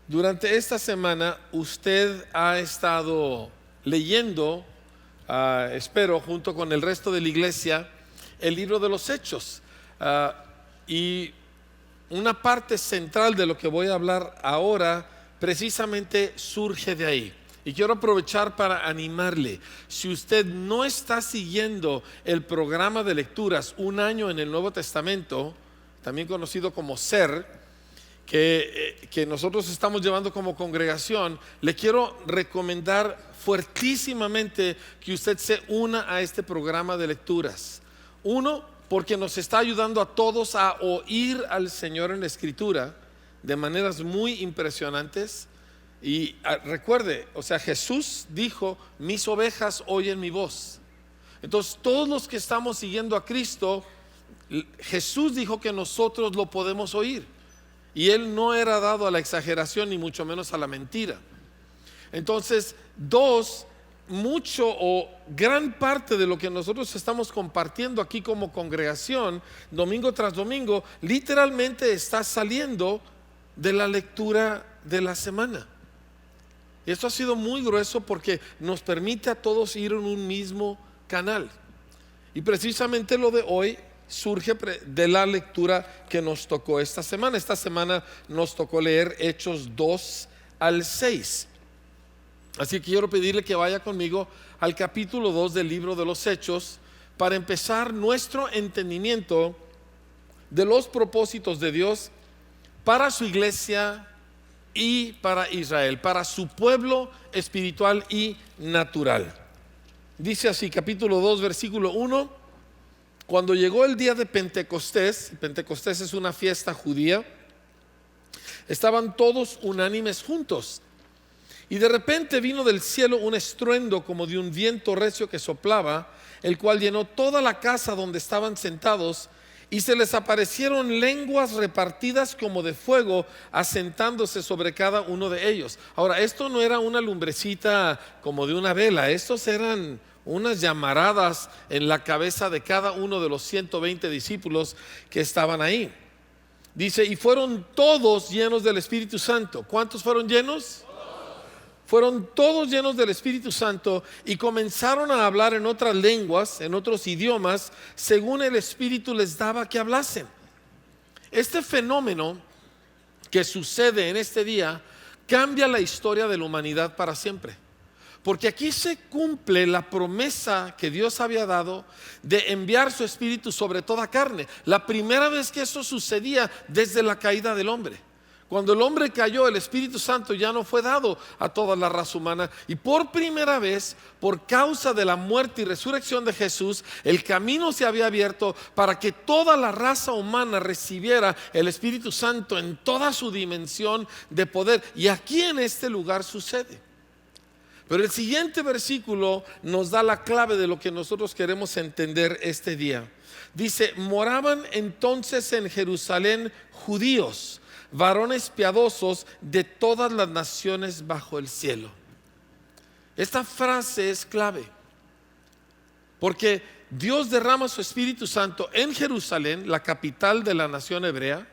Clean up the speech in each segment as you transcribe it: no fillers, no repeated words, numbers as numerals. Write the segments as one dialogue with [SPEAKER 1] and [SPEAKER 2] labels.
[SPEAKER 1] Durante esta semana usted ha estado leyendo, espero, junto con el resto de la iglesia, el libro de los Hechos. Y una parte central de lo que voy a hablar ahora precisamente surge de ahí. Y quiero aprovechar para animarle. Si usted no está siguiendo el programa de lecturas Un año en el Nuevo Testamento, también conocido como SER, que nosotros estamos llevando como congregación, le quiero recomendar fuertísimamente que usted se una a este programa de lecturas. Uno, porque nos está ayudando a todos a oír al Señor en la Escritura de maneras muy impresionantes. Y recuerde, Jesús dijo: mis ovejas oyen mi voz. Entonces todos los que estamos siguiendo a Cristo, Jesús dijo que nosotros lo podemos oír. Y Él no era dado a la exageración ni mucho menos a la mentira. Entonces, dos, mucho o gran parte de lo que nosotros estamos compartiendo aquí como congregación, domingo tras domingo, literalmente está saliendo de la lectura de la semana. Y esto ha sido muy grueso porque nos permite a todos ir en un mismo canal. Y precisamente lo de hoy surge de la lectura que nos tocó esta semana. Esta semana nos tocó leer Hechos 2 al 6. Así que quiero pedirle que vaya conmigo al capítulo 2 del libro de los Hechos para empezar nuestro entendimiento de los propósitos de Dios para su iglesia y para Israel, para su pueblo espiritual y natural. Dice así, capítulo 2, versículo 1: cuando llegó el día de Pentecostés, Pentecostés es una fiesta judía, estaban todos unánimes juntos. Y de repente vino del cielo un estruendo como de un viento recio que soplaba, el cual llenó toda la casa donde estaban sentados, y se les aparecieron lenguas repartidas como de fuego, asentándose sobre cada uno de ellos. Ahora, esto no era una lumbrecita como de una vela, estos eran unas llamaradas en la cabeza de cada uno de los 120 discípulos que estaban ahí. Dice, y fueron todos llenos del Espíritu Santo. ¿Cuántos fueron llenos? Fueron todos llenos del Espíritu Santo y comenzaron a hablar en otras lenguas, en otros idiomas, según el Espíritu les daba que hablasen. Este fenómeno que sucede en este día cambia la historia de la humanidad para siempre. Porque aquí se cumple la promesa que Dios había dado de enviar su Espíritu sobre toda carne. La primera vez que eso sucedía desde la caída del hombre. Cuando el hombre cayó, el Espíritu Santo ya no fue dado a toda la raza humana. Y por primera vez, por causa de la muerte y resurrección de Jesús, el camino se había abierto para que toda la raza humana recibiera el Espíritu Santo en toda su dimensión de poder. Y aquí en este lugar sucede. Pero el siguiente versículo nos da la clave de lo que nosotros queremos entender este día. Dice, moraban entonces en Jerusalén judíos, varones piadosos de todas las naciones bajo el cielo. Esta frase es clave, porque Dios derrama su Espíritu Santo en Jerusalén, la capital de la nación hebrea.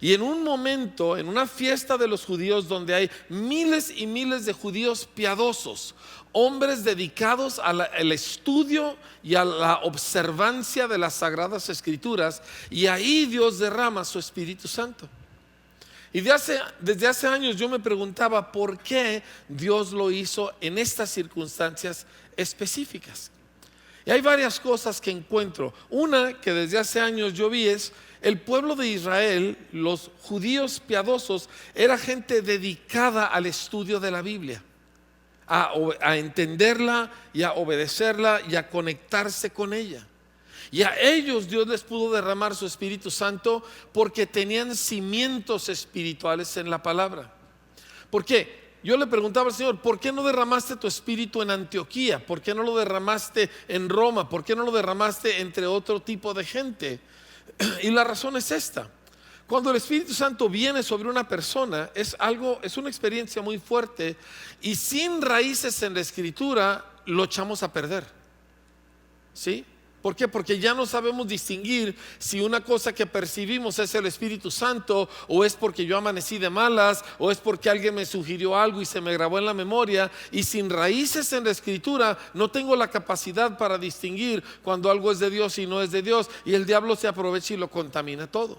[SPEAKER 1] Y en un momento, en una fiesta de los judíos donde hay miles y miles de judíos piadosos, hombres dedicados al estudio y a la observancia de las Sagradas Escrituras, y ahí Dios derrama su Espíritu Santo. Y desde hace años yo me preguntaba por qué Dios lo hizo en estas circunstancias específicas. Y hay varias cosas que encuentro. Una que desde hace años yo vi es: el pueblo de Israel, los judíos piadosos, era gente dedicada al estudio de la Biblia, a entenderla y a obedecerla y a conectarse con ella. Y a ellos Dios les pudo derramar su Espíritu Santo porque tenían cimientos espirituales en la palabra. ¿Por qué? Yo le preguntaba al Señor, ¿por qué no derramaste tu Espíritu en Antioquía? ¿Por qué no lo derramaste en Roma? ¿Por qué no lo derramaste entre otro tipo de gente? Y la razón es esta: cuando el Espíritu Santo viene sobre una persona, es una experiencia muy fuerte, y sin raíces en la Escritura lo echamos a perder. ¿Sí? ¿Por qué? Porque ya no sabemos distinguir si una cosa que percibimos es el Espíritu Santo, o es porque yo amanecí de malas, o es porque alguien me sugirió algo y se me grabó en la memoria. Y sin raíces en la Escritura no tengo la capacidad para distinguir cuando algo es de Dios y no es de Dios, y el diablo se aprovecha y lo contamina todo.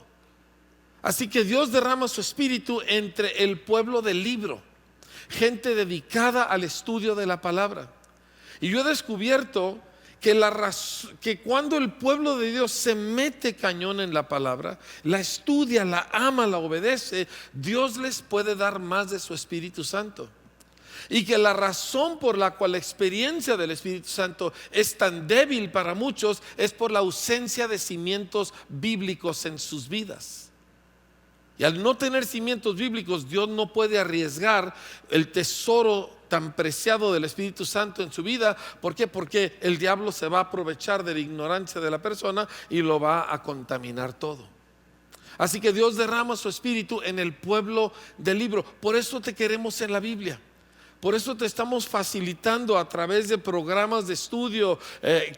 [SPEAKER 1] Así que Dios derrama su Espíritu entre el pueblo del libro, gente dedicada al estudio de la palabra. Y yo he descubierto que cuando el pueblo de Dios se mete cañón en la palabra, la estudia, la ama, la obedece, Dios les puede dar más de su Espíritu Santo. Y que la razón por la cual la experiencia del Espíritu Santo es tan débil para muchos es por la ausencia de cimientos bíblicos en sus vidas. Y al no tener cimientos bíblicos, Dios no puede arriesgar el tesoro tan preciado del Espíritu Santo en su vida. ¿Por qué? Porque el diablo se va a aprovechar de la ignorancia de la persona y lo va a contaminar todo. Así que Dios derrama su Espíritu en el pueblo del libro. Por eso te queremos en la Biblia. Por eso te estamos facilitando a través de programas de estudio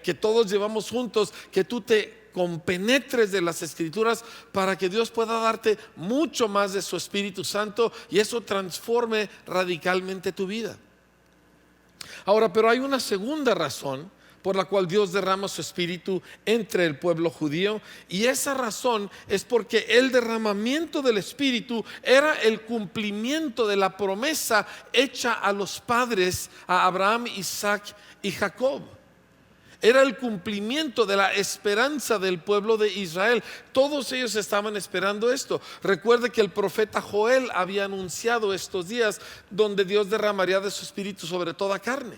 [SPEAKER 1] que todos llevamos juntos, que tú te compenetres de las Escrituras para que Dios pueda darte mucho más de su Espíritu Santo y eso transforme radicalmente tu vida. Ahora, pero hay una segunda razón por la cual Dios derrama su Espíritu entre el pueblo judío, y esa razón es porque el derramamiento del Espíritu era el cumplimiento de la promesa hecha a los padres, a Abraham, Isaac y Jacob. Era el cumplimiento de la esperanza del pueblo de Israel. Todos ellos estaban esperando esto. Recuerde que el profeta Joel había anunciado estos días donde Dios derramaría de su Espíritu sobre toda carne.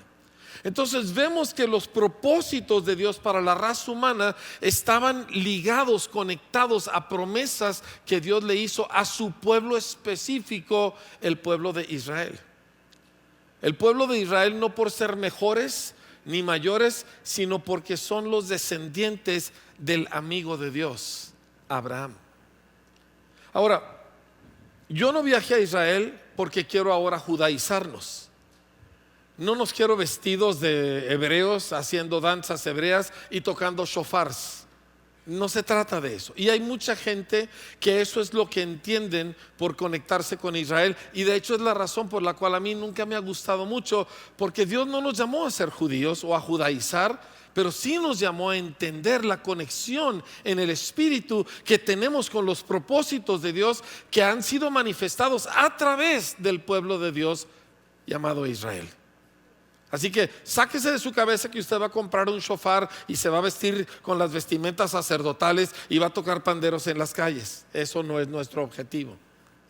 [SPEAKER 1] Entonces vemos que los propósitos de Dios para la raza humana estaban ligados, conectados a promesas que Dios le hizo a su pueblo específico, el pueblo de Israel. El pueblo de Israel no por ser mejores ni mayores, sino porque son los descendientes del amigo de Dios, Abraham. Ahora, yo no viajé a Israel porque quiero ahora judaizarnos. No nos quiero vestidos de hebreos haciendo danzas hebreas y tocando shofars. No se trata de eso. Y hay mucha gente que eso es lo que entienden por conectarse con Israel. Y de hecho es la razón por la cual a mí nunca me ha gustado mucho, porque Dios no nos llamó a ser judíos o a judaizar, pero sí nos llamó a entender la conexión en el Espíritu que tenemos con los propósitos de Dios que han sido manifestados a través del pueblo de Dios llamado Israel. Así que sáquese de su cabeza que usted va a comprar un shofar y se va a vestir con las vestimentas sacerdotales y va a tocar panderos en las calles. Eso no es nuestro objetivo.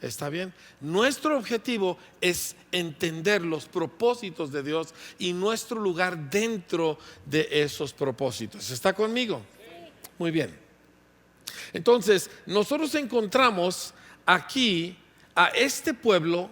[SPEAKER 1] ¿Está bien? Nuestro objetivo es entender los propósitos de Dios y nuestro lugar dentro de esos propósitos. ¿Está conmigo? Muy bien. Entonces, nosotros encontramos aquí a este pueblo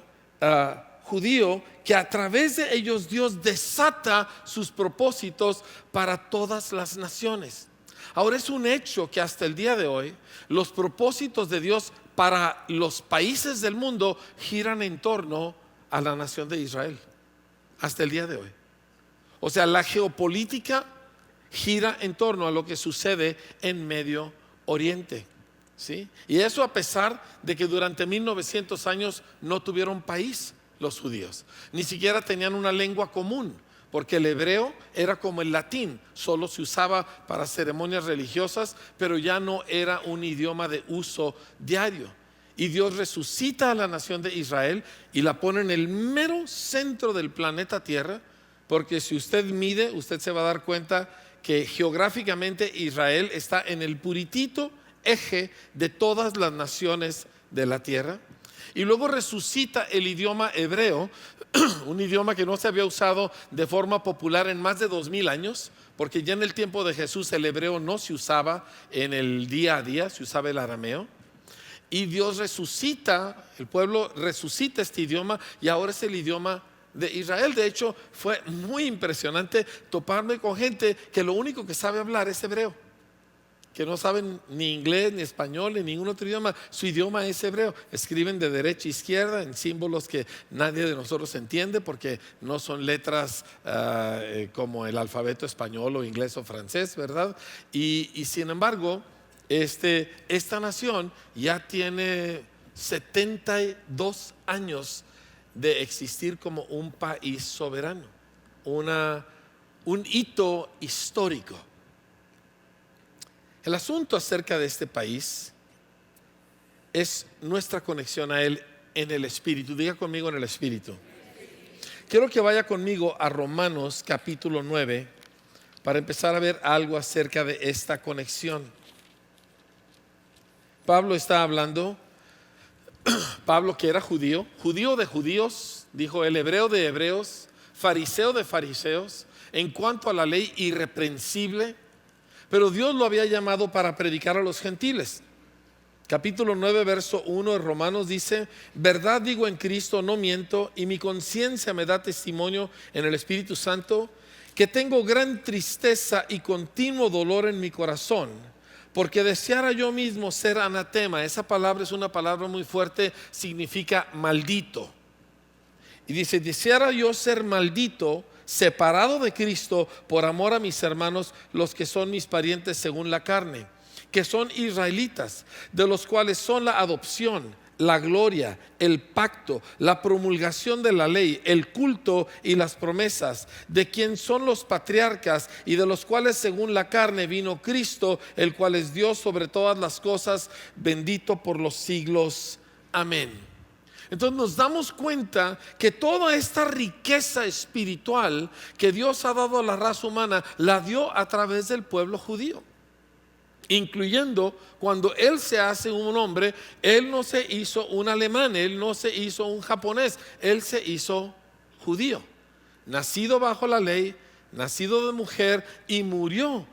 [SPEAKER 1] judío que a través de ellos Dios desata sus propósitos para todas las naciones. Ahora es un hecho que hasta el día de hoy los propósitos de Dios para los países del mundo giran en torno a la nación de Israel hasta el día de hoy. O sea, la geopolítica gira en torno a lo que sucede en Medio Oriente, ¿sí? Y eso a pesar de que durante 1900 años no tuvieron país los judíos, ni siquiera tenían una lengua común, porque el hebreo era como el latín, solo se usaba para ceremonias religiosas, pero ya no era un idioma de uso diario. Y Dios resucita a la nación de Israel y la pone en el mero centro del planeta Tierra, porque si usted mide, usted se va a dar cuenta que geográficamente Israel está en el puritito eje de todas las naciones de la tierra. Y luego resucita el idioma hebreo, un idioma que no se había usado de forma popular en más de 2000 años, porque ya en el tiempo de Jesús el hebreo no se usaba en el día a día, se usaba el arameo. Y Dios resucita, el pueblo resucita este idioma y ahora es el idioma de Israel. De hecho, fue muy impresionante toparme con gente que lo único que sabe hablar es hebreo, que no saben ni inglés, ni español, ni ningún otro idioma. Su idioma es hebreo. Escriben de derecha a izquierda en símbolos que nadie de nosotros entiende porque no son letras como el alfabeto español o inglés o francés, ¿verdad? Y sin embargo, esta nación ya tiene 72 años de existir como un país soberano, un hito histórico. El asunto acerca de este país es nuestra conexión a él en el Espíritu. Diga conmigo, en el Espíritu. Quiero que vaya conmigo a Romanos capítulo 9 para empezar a ver algo acerca de esta conexión. Pablo está hablando. Pablo, que era judío de judíos, dijo el hebreo de hebreos, fariseo de fariseos, en cuanto a la ley irreprensible, pero Dios lo había llamado para predicar a los gentiles. Capítulo 9, verso 1 de Romanos dice: verdad digo en Cristo, no miento, y mi conciencia me da testimonio en el Espíritu Santo, que tengo gran tristeza y continuo dolor en mi corazón, porque deseara yo mismo ser anatema. Esa palabra es una palabra muy fuerte, significa maldito. Y dice: deseara yo ser maldito, separado de Cristo, por amor a mis hermanos, los que son mis parientes según la carne, que son israelitas, de los cuales son la adopción, la gloria, el pacto, la promulgación de la ley, el culto y las promesas, de quien son los patriarcas, y de los cuales según la carne vino Cristo, el cual es Dios sobre todas las cosas, bendito por los siglos. Amén. Entonces nos damos cuenta que toda esta riqueza espiritual que Dios ha dado a la raza humana, la dio a través del pueblo judío. Incluyendo cuando Él se hace un hombre, Él no se hizo un alemán, Él no se hizo un japonés, Él se hizo judío, nacido bajo la ley, nacido de mujer, y murió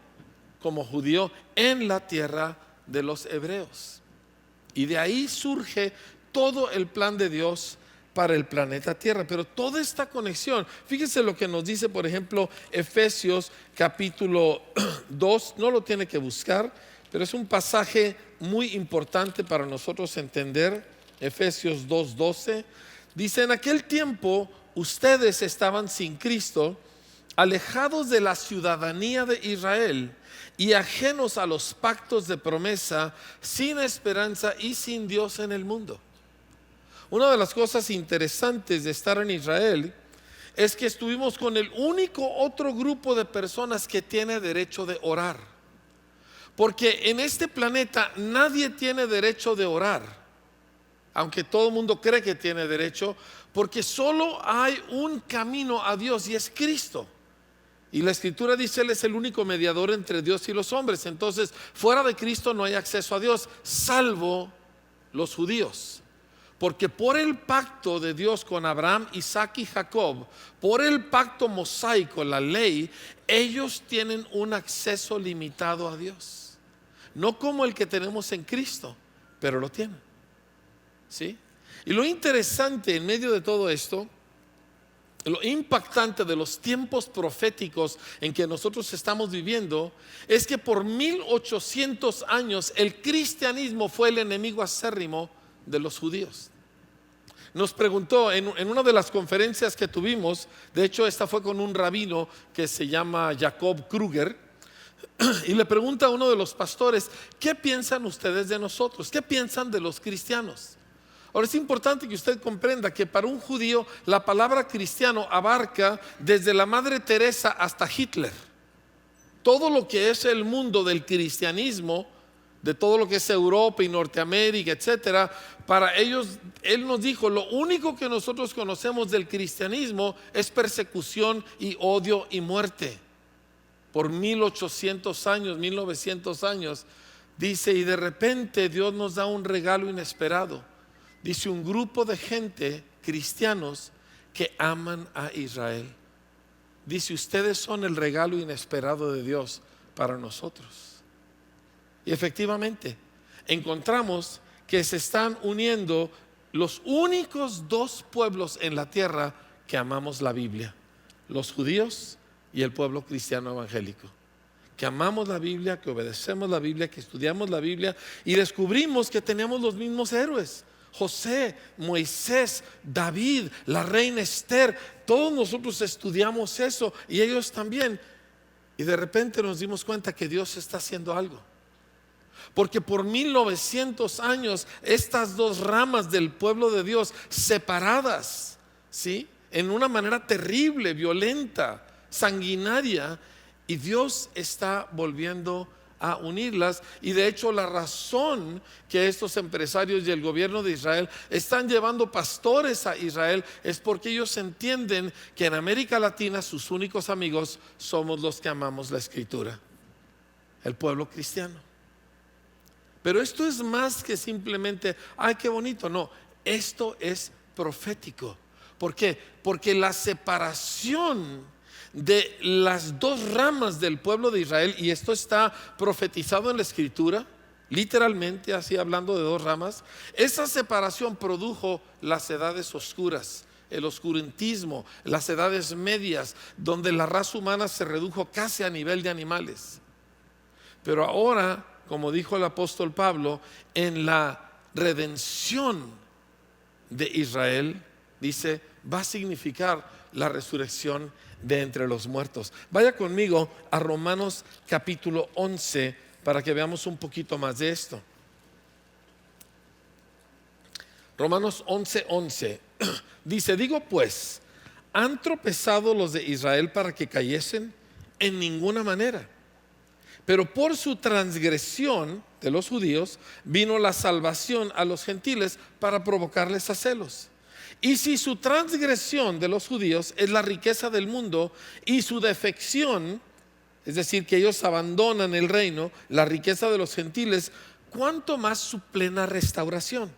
[SPEAKER 1] como judío en la tierra de los hebreos. Y de ahí surge todo el plan de Dios para el planeta Tierra. Pero toda esta conexión, fíjese lo que nos dice, por ejemplo, Efesios capítulo 2, no lo tiene que buscar, pero es un pasaje muy importante para nosotros entender. Efesios 2:12 dice: en aquel tiempo ustedes estaban sin Cristo, alejados de la ciudadanía de Israel y ajenos a los pactos de promesa, sin esperanza y sin Dios en el mundo. Una de las cosas interesantes de estar en Israel es que estuvimos con el único otro grupo de personas que tiene derecho de orar. Porque en este planeta nadie tiene derecho de orar, aunque todo el mundo cree que tiene derecho, porque solo hay un camino a Dios y es Cristo. Y la Escritura dice: Él es el único mediador entre Dios y los hombres. Entonces, fuera de Cristo no hay acceso a Dios, salvo los judíos. Porque por el pacto de Dios con Abraham, Isaac y Jacob, por el pacto mosaico, la ley, ellos tienen un acceso limitado a Dios. No como el que tenemos en Cristo, pero lo tienen. ¿Sí? Y lo interesante en medio de todo esto, lo impactante de los tiempos proféticos en que nosotros estamos viviendo, es que por 1800 años el cristianismo fue el enemigo acérrimo de los judíos. Nos preguntó en una de las conferencias que tuvimos, de hecho esta fue con un rabino que se llama Jacob Kruger, y le pregunta a uno de los pastores: ¿qué piensan ustedes de nosotros? ¿Qué piensan de los cristianos? Ahora es importante que usted comprenda que para un judío la palabra cristiano abarca desde la Madre Teresa hasta Hitler. Todo lo que es el mundo del cristianismo, de todo lo que es Europa y Norteamérica, etcétera, para ellos, él nos dijo: lo único que nosotros conocemos del cristianismo es persecución y odio y muerte. Por 1800 años, 1900 años, dice, y de repente Dios nos da un regalo inesperado. Dice: un grupo de gente, cristianos, que aman a Israel. Dice: ustedes son el regalo inesperado de Dios para nosotros. Y efectivamente encontramos que se están uniendo los únicos dos pueblos en la tierra que amamos la Biblia: los judíos y el pueblo cristiano evangélico, que amamos la Biblia, que obedecemos la Biblia, que estudiamos la Biblia y descubrimos que teníamos los mismos héroes. José, Moisés, David, la reina Esther, todos nosotros estudiamos eso y ellos también. Y de repente nos dimos cuenta que Dios está haciendo algo. Porque por 1900 años estas dos ramas del pueblo de Dios separadas, ¿sí?, en una manera terrible, violenta, sanguinaria, y Dios está volviendo a unirlas. Y de hecho la razón que estos empresarios y el gobierno de Israel están llevando pastores a Israel es porque ellos entienden que en América Latina sus únicos amigos somos los que amamos la Escritura, el pueblo cristiano. Pero esto es más que simplemente, ay, qué bonito. No, esto es profético. ¿Por qué? Porque la separación de las dos ramas del pueblo de Israel, y esto está profetizado en la Escritura, literalmente así, hablando de dos ramas, esa separación produjo las edades oscuras, el oscurantismo, las edades medias, donde la raza humana se redujo casi a nivel de animales. Pero ahora, como dijo el apóstol Pablo, en la redención de Israel, dice, va a significar la resurrección de entre los muertos. Vaya conmigo a Romanos capítulo 11 para que veamos un poquito más de esto. Romanos 11:11 dice, digo pues, ¿han tropezado los de Israel para que cayesen? En ninguna manera. Pero por su transgresión de los judíos vino la salvación a los gentiles para provocarles a celos. Y si su transgresión de los judíos es la riqueza del mundo y su defección, es decir, que ellos abandonan el reino, la riqueza de los gentiles, ¿cuánto más su plena restauración?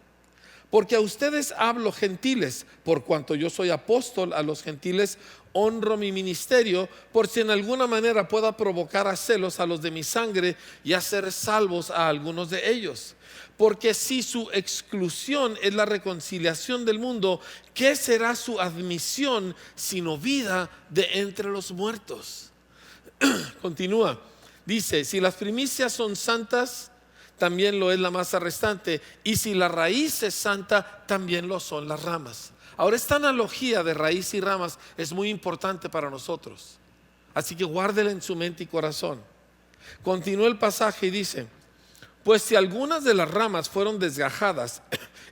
[SPEAKER 1] Porque a ustedes hablo gentiles, por cuanto yo soy apóstol a los gentiles, honro mi ministerio, por si en alguna manera pueda provocar a celos a los de mi sangre y hacer salvos a algunos de ellos. Porque si su exclusión es la reconciliación del mundo, ¿qué será su admisión sino vida de entre los muertos? Continúa, dice, si las primicias son santas, también lo es la masa restante, y si la raíz es santa, también lo son las ramas. Ahora, esta analogía de raíz y ramas es muy importante para nosotros, así que guárdela en su mente y corazón. Continúa el pasaje y dice, pues si algunas de las ramas fueron desgajadas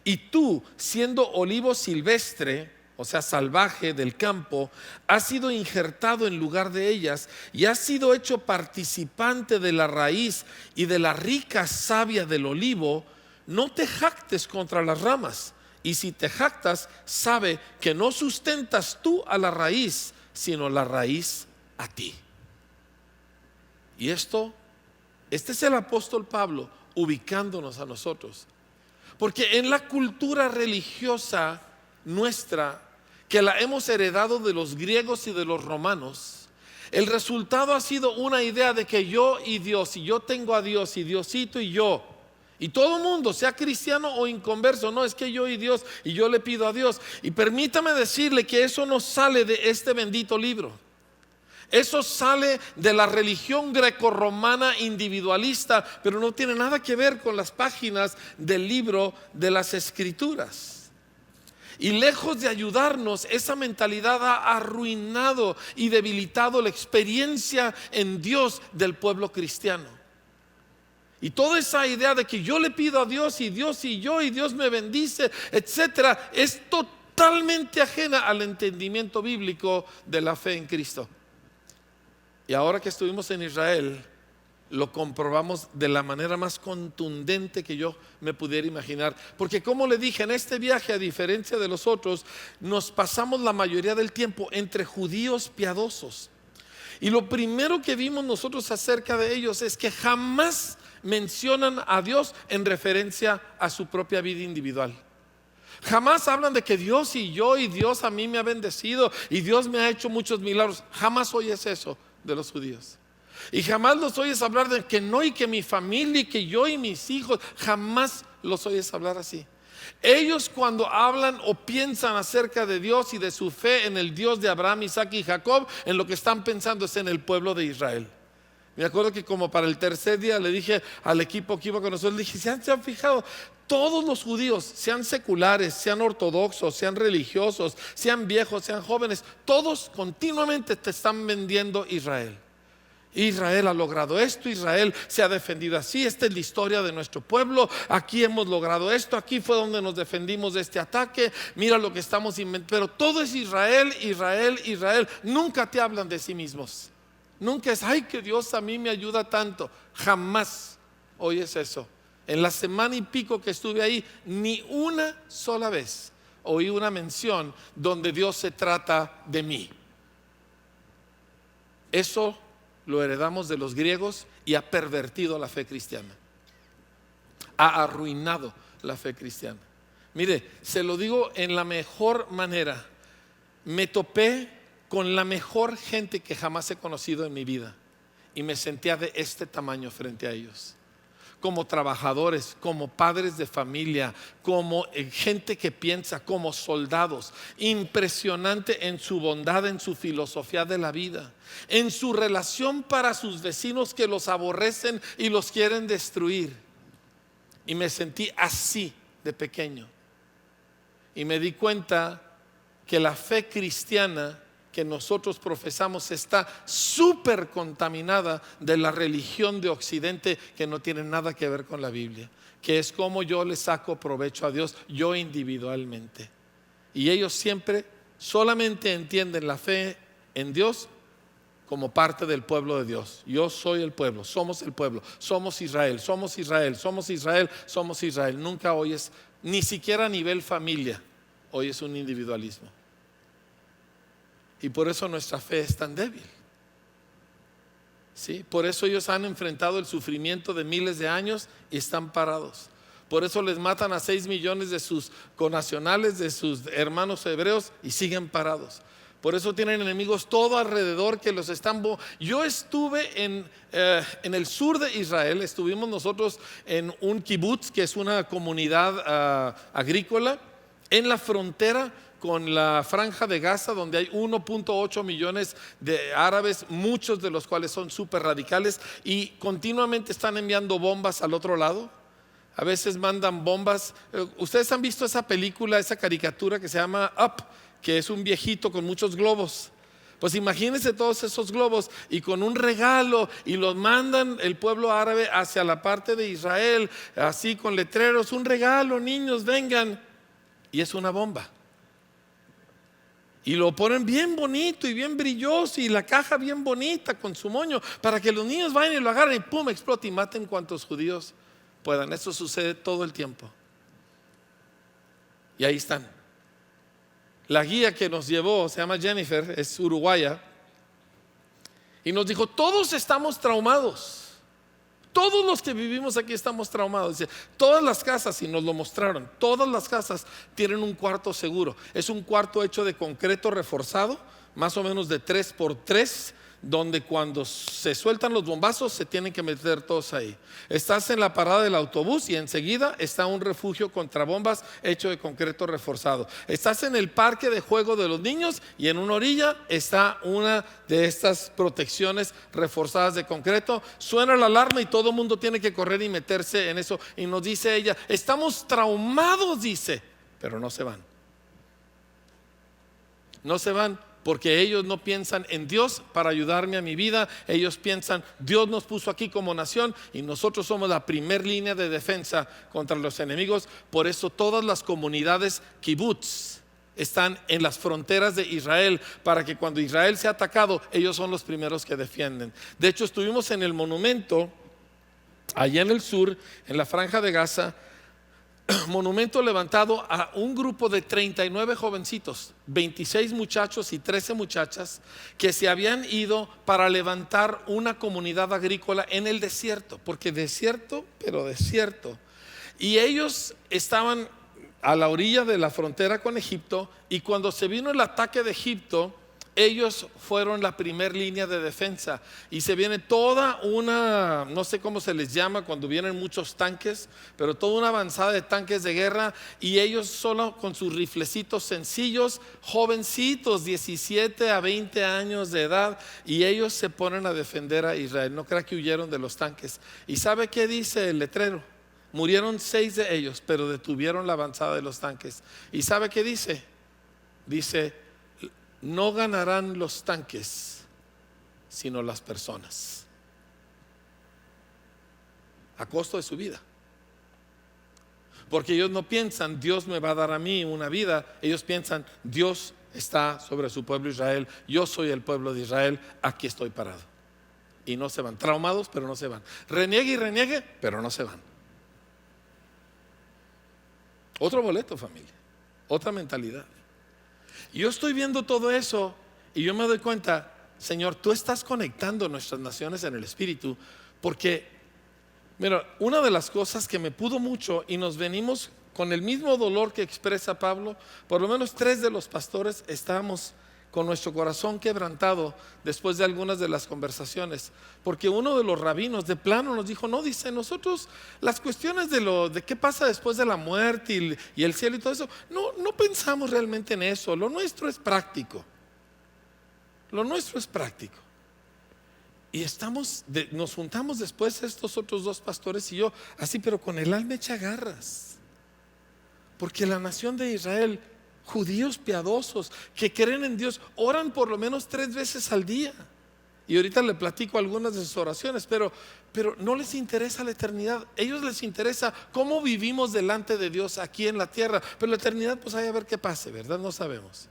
[SPEAKER 1] y tú, siendo olivo silvestre, o sea, salvaje del campo, has sido injertado en lugar de ellas y has sido hecho participante de la raíz y de la rica savia del olivo, no te jactes contra las ramas. Y si te jactas, sabe que no sustentas tú a la raíz, sino la raíz a ti. Y este es el apóstol Pablo ubicándonos a nosotros. Porque en la cultura religiosa nuestra, que la hemos heredado de los griegos y de los romanos, el resultado ha sido una idea de que yo y Dios, y yo tengo a Dios y Diosito y yo, y todo mundo, sea cristiano o inconverso, no, es que yo y Dios, y yo le pido a Dios. Y permítame decirle que eso no sale de este bendito libro. Eso sale de la religión grecorromana individualista, pero no tiene nada que ver con las páginas del libro de las Escrituras. Y lejos de ayudarnos, esa mentalidad ha arruinado y debilitado la experiencia en Dios del pueblo cristiano. Y toda esa idea de que yo le pido a Dios y Dios y yo y Dios me bendice, etcétera, es totalmente ajena al entendimiento bíblico de la fe en Cristo. Y ahora que estuvimos en Israel, lo comprobamos de la manera más contundente que yo me pudiera imaginar. Porque como le dije, en este viaje, a diferencia de los otros, nos pasamos la mayoría del tiempo entre judíos piadosos. Y lo primero que vimos nosotros acerca de ellos es que jamás mencionan a Dios en referencia a su propia vida individual. Jamás hablan de que Dios y yo y Dios a mí me ha bendecido y Dios me ha hecho muchos milagros. Jamás oyes eso de los judíos. Y jamás los oyes hablar de que no, y que mi familia y que yo y mis hijos, jamás los oyes hablar así. Ellos cuando hablan o piensan acerca de Dios y de su fe en el Dios de Abraham, Isaac y Jacob, en lo que están pensando es en el pueblo de Israel. Me acuerdo que como para el tercer día le dije al equipo que iba con nosotros, le dije, ¿se han fijado? Todos los judíos, sean seculares, sean ortodoxos, sean religiosos, sean viejos, sean jóvenes, todos continuamente te están vendiendo Israel. Israel ha logrado esto, Israel se ha defendido así, esta es la historia de nuestro pueblo, aquí hemos logrado esto, aquí fue donde nos defendimos de este ataque, mira lo que estamos inventando, pero todo es Israel, Israel, Israel. Nunca te hablan de sí mismos, nunca es, ay, que Dios a mí me ayuda tanto. Jamás oyes eso. En la semana y pico que estuve ahí, ni una sola vez oí una mención donde Dios se trata de mí. Eso lo heredamos de los griegos y ha pervertido la fe cristiana, ha arruinado la fe cristiana. Mire, se lo digo en la mejor manera, me topé con la mejor gente que jamás he conocido en mi vida y me sentía de este tamaño frente a ellos, como trabajadores, como padres de familia, como gente que piensa, como soldados. Impresionante en su bondad, en su filosofía de la vida, en su relación para sus vecinos que los aborrecen y los quieren destruir. Y me sentí así de pequeño. Y me di cuenta que la fe cristiana que nosotros profesamos está súper contaminada de la religión de Occidente, que no tiene nada que ver con la Biblia, que es como yo le saco provecho a Dios, yo individualmente. Y ellos siempre solamente entienden la fe en Dios como parte del pueblo de Dios. Yo soy el pueblo, somos Israel, somos Israel, somos Israel, somos Israel. Nunca oyes, ni siquiera a nivel familia, oyes un individualismo. Y por eso nuestra fe es tan débil. ¿Sí? Por eso ellos han enfrentado el sufrimiento de miles de años y están parados. Por eso les matan a 6 millones de sus connacionales, de sus hermanos hebreos, y siguen parados. Por eso tienen enemigos todo alrededor que los están. Yo estuve en el sur de Israel, estuvimos nosotros en un kibutz, que es una comunidad agrícola, en la frontera con la franja de Gaza, donde hay 1.8 millones de árabes, muchos de los cuales son súper radicales y continuamente están enviando bombas al otro lado. A veces mandan bombas. Ustedes han visto esa película, esa caricatura que se llama Up, que es un viejito con muchos globos. Pues imagínense todos esos globos y con un regalo, y los mandan el pueblo árabe hacia la parte de Israel, así con letreros, un regalo, niños, vengan. Y es una bomba. Y lo ponen bien bonito y bien brilloso, y la caja bien bonita con su moño, para que los niños vayan y lo agarren y pum, explota y maten cuantos judíos puedan. Eso sucede todo el tiempo. Y ahí están. La guía que nos llevó se llama Jennifer, es uruguaya, y nos dijo, todos estamos traumados. Todos los que vivimos aquí estamos traumados. Dice, todas las casas, y nos lo mostraron, todas las casas tienen un cuarto seguro. Es un cuarto hecho de concreto reforzado, más o menos de 3x3, donde cuando se sueltan los bombazos se tienen que meter todos ahí. Estás en la parada del autobús y enseguida está un refugio contra bombas hecho de concreto reforzado. Estás en el parque de juego de los niños y en una orilla está una de estas protecciones reforzadas de concreto. Suena la alarma y todo el mundo tiene que correr y meterse en eso. Y nos dice ella, estamos traumados, dice, pero no se van. No se van. Porque ellos no piensan en Dios para ayudarme a mi vida. Ellos piensan, Dios nos puso aquí como nación y nosotros somos la primer línea de defensa contra los enemigos. Por eso todas las comunidades kibutz están en las fronteras de Israel, para que cuando Israel sea atacado, ellos son los primeros que defienden. De hecho, estuvimos en el monumento allá en el sur, en la franja de Gaza, monumento levantado a un grupo de 39 jovencitos, 26 muchachos y 13 muchachas, que se habían ido para levantar una comunidad agrícola en el desierto, porque desierto, pero desierto. Y ellos estaban a la orilla de la frontera con Egipto, y cuando se vino el ataque de Egipto, Ellos fueron la primer línea de defensa y se viene toda una, no sé cómo se les llama cuando vienen muchos tanques, pero toda una avanzada de tanques de guerra, y ellos solo con sus riflecitos sencillos, jovencitos, 17 a 20 años de edad, y ellos se ponen a defender a Israel. No crea que huyeron de los tanques. ¿Y sabe qué dice el letrero? Murieron 6 de ellos, pero detuvieron la avanzada de los tanques. ¿Y sabe qué dice? Dice: no ganarán los tanques, sino las personas, a costo de su vida. Porque ellos no piensan, Dios me va a dar a mí una vida. Ellos piensan, Dios está sobre su pueblo Israel, yo soy el pueblo de Israel, aquí estoy parado. Y no se van, traumados, pero no se van. Reniegue y reniegue, pero no se van. Otro boleto, familia, otra mentalidad. Y yo estoy viendo todo eso y yo me doy cuenta, Señor, tú estás conectando nuestras naciones en el espíritu. Porque, mira, una de las cosas que me pudo mucho, y nos venimos con el mismo dolor que expresa Pablo, por lo menos 3 de los pastores estábamos con nuestro corazón quebrantado después de algunas de las conversaciones, porque uno de los rabinos de plano nos dijo, no, dice, nosotros las cuestiones de qué pasa después de la muerte y el cielo y todo eso, no pensamos realmente en eso. Lo nuestro es práctico. Lo nuestro es práctico. Y nos juntamos después estos otros 2 pastores y yo, así, pero con el alma hecha garras, porque la nación de Israel, judíos piadosos que creen en Dios, oran por lo menos 3 veces al día. Y ahorita le platico algunas de sus oraciones, pero no les interesa la eternidad. A ellos les interesa cómo vivimos delante de Dios aquí en la tierra, pero la eternidad, pues hay a ver qué pase, ¿verdad? No sabemos.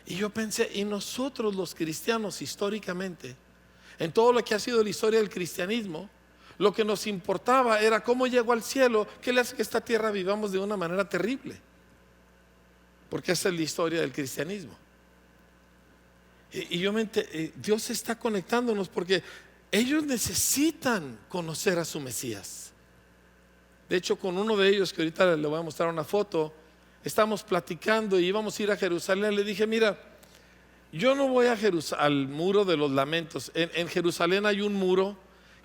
[SPEAKER 1] Y yo pensé, y nosotros los cristianos históricamente, en todo lo que ha sido la historia del cristianismo, lo que nos importaba era cómo llego al cielo, qué le hace que esta tierra vivamos de una manera terrible. Porque esa es la historia del cristianismo. Y Dios está conectándonos porque ellos necesitan conocer a su Mesías. De hecho, con uno de ellos, que ahorita le voy a mostrar una foto, estamos platicando y íbamos a ir a Jerusalén. Le dije, mira, yo no voy al muro de los lamentos. En Jerusalén hay un muro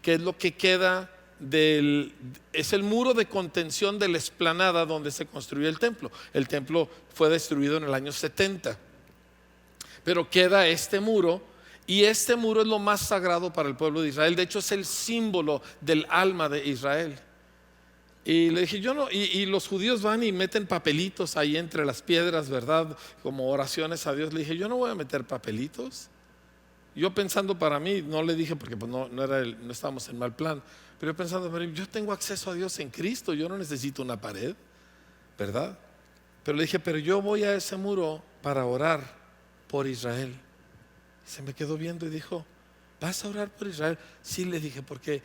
[SPEAKER 1] que es lo que queda es el muro de contención de la explanada donde se construyó el templo. El templo fue destruido en el año 70, pero queda este muro, y este muro es lo más sagrado para el pueblo de Israel. De hecho, es el símbolo del alma de Israel. Y le dije, yo no, y los judíos van y meten papelitos ahí entre las piedras, ¿verdad? Como oraciones a Dios. Le dije, yo no voy a meter papelitos. Yo pensando para mí, no le dije porque pues no estábamos en mal plan, pero yo pensando, pero yo tengo acceso a Dios en Cristo, yo no necesito una pared, ¿verdad? Pero le dije, pero yo voy a ese muro para orar por Israel. Y se me quedó viendo y dijo, ¿vas a orar por Israel? Sí, le dije, porque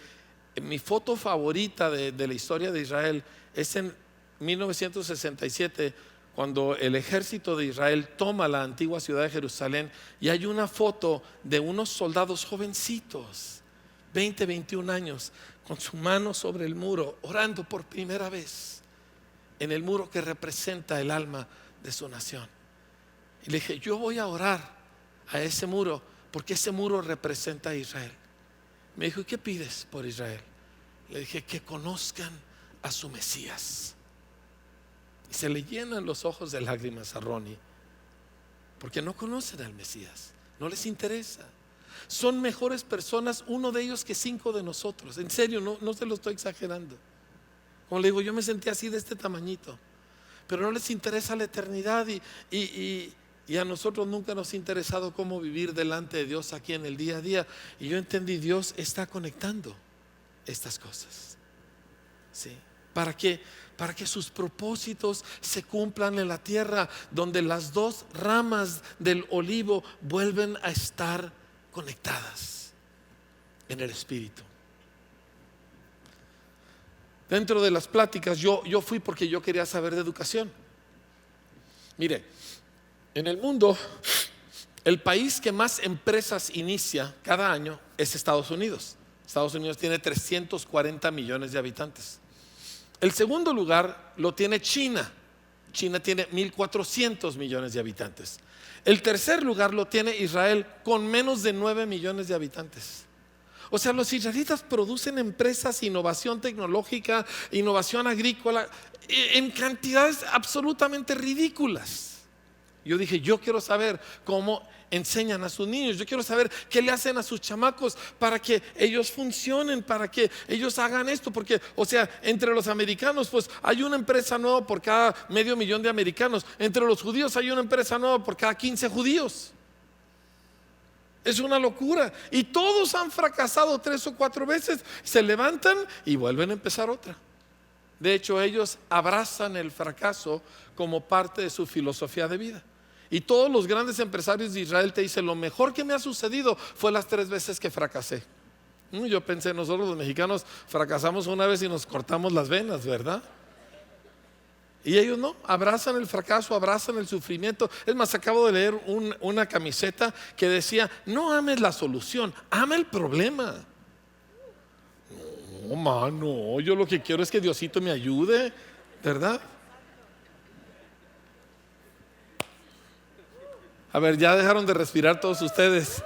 [SPEAKER 1] mi foto favorita de la historia de Israel es en 1967, cuando el ejército de Israel toma la antigua ciudad de Jerusalén, y hay una foto de unos soldados jovencitos, 20, 21 años, con su mano sobre el muro, orando por primera vez en el muro que representa el alma de su nación. Y le dije, yo voy a orar a ese muro porque ese muro representa a Israel. Me dijo, ¿y qué pides por Israel? Le dije, que conozcan a su Mesías. Y se le llenan los ojos de lágrimas a Ronnie, porque no conocen al Mesías, no les interesa. Son mejores personas uno de ellos que 5 de nosotros. En serio, no se lo estoy exagerando. Como le digo, yo me sentí así de este tamañito, pero no les interesa la eternidad, y a nosotros nunca nos ha interesado cómo vivir delante de Dios aquí en el día a día. Y yo entendí, Dios está conectando estas cosas, ¿sí? ¿Para qué? Para que sus propósitos se cumplan en la tierra, donde las 2 ramas del olivo vuelven a estar conectadas en el espíritu. Dentro de las pláticas yo fui porque yo quería saber de educación. Mire, en el mundo, el país que más empresas inicia cada año es Estados Unidos. Estados Unidos tiene 340 millones de habitantes. El segundo lugar lo tiene China, China tiene 1.400 millones de habitantes. El tercer lugar lo tiene Israel con menos de 9 millones de habitantes. O sea, los israelitas producen empresas, innovación tecnológica, innovación agrícola, en cantidades absolutamente ridículas. Yo dije, yo quiero saber cómo enseñan a sus niños, yo quiero saber qué le hacen a sus chamacos para que ellos funcionen, para que ellos hagan esto, porque, o sea, entre los americanos, pues hay una empresa nueva por cada 500,000 de americanos, entre los judíos hay una empresa nueva por cada 15 judíos. Es una locura, y todos han fracasado 3 o 4 veces, se levantan y vuelven a empezar otra. De hecho, ellos abrazan el fracaso como parte de su filosofía de vida. Y todos los grandes empresarios de Israel te dicen, lo mejor que me ha sucedido fue las 3 veces que fracasé. Yo pensé, nosotros los mexicanos fracasamos una vez y nos cortamos las venas, ¿verdad? Y ellos no, abrazan el fracaso, abrazan el sufrimiento. Es más, acabo de leer una camiseta que decía, no ames la solución, ama el problema. No, mano, yo lo que quiero es que Diosito me ayude, ¿verdad? A ver, ya dejaron de respirar todos ustedes.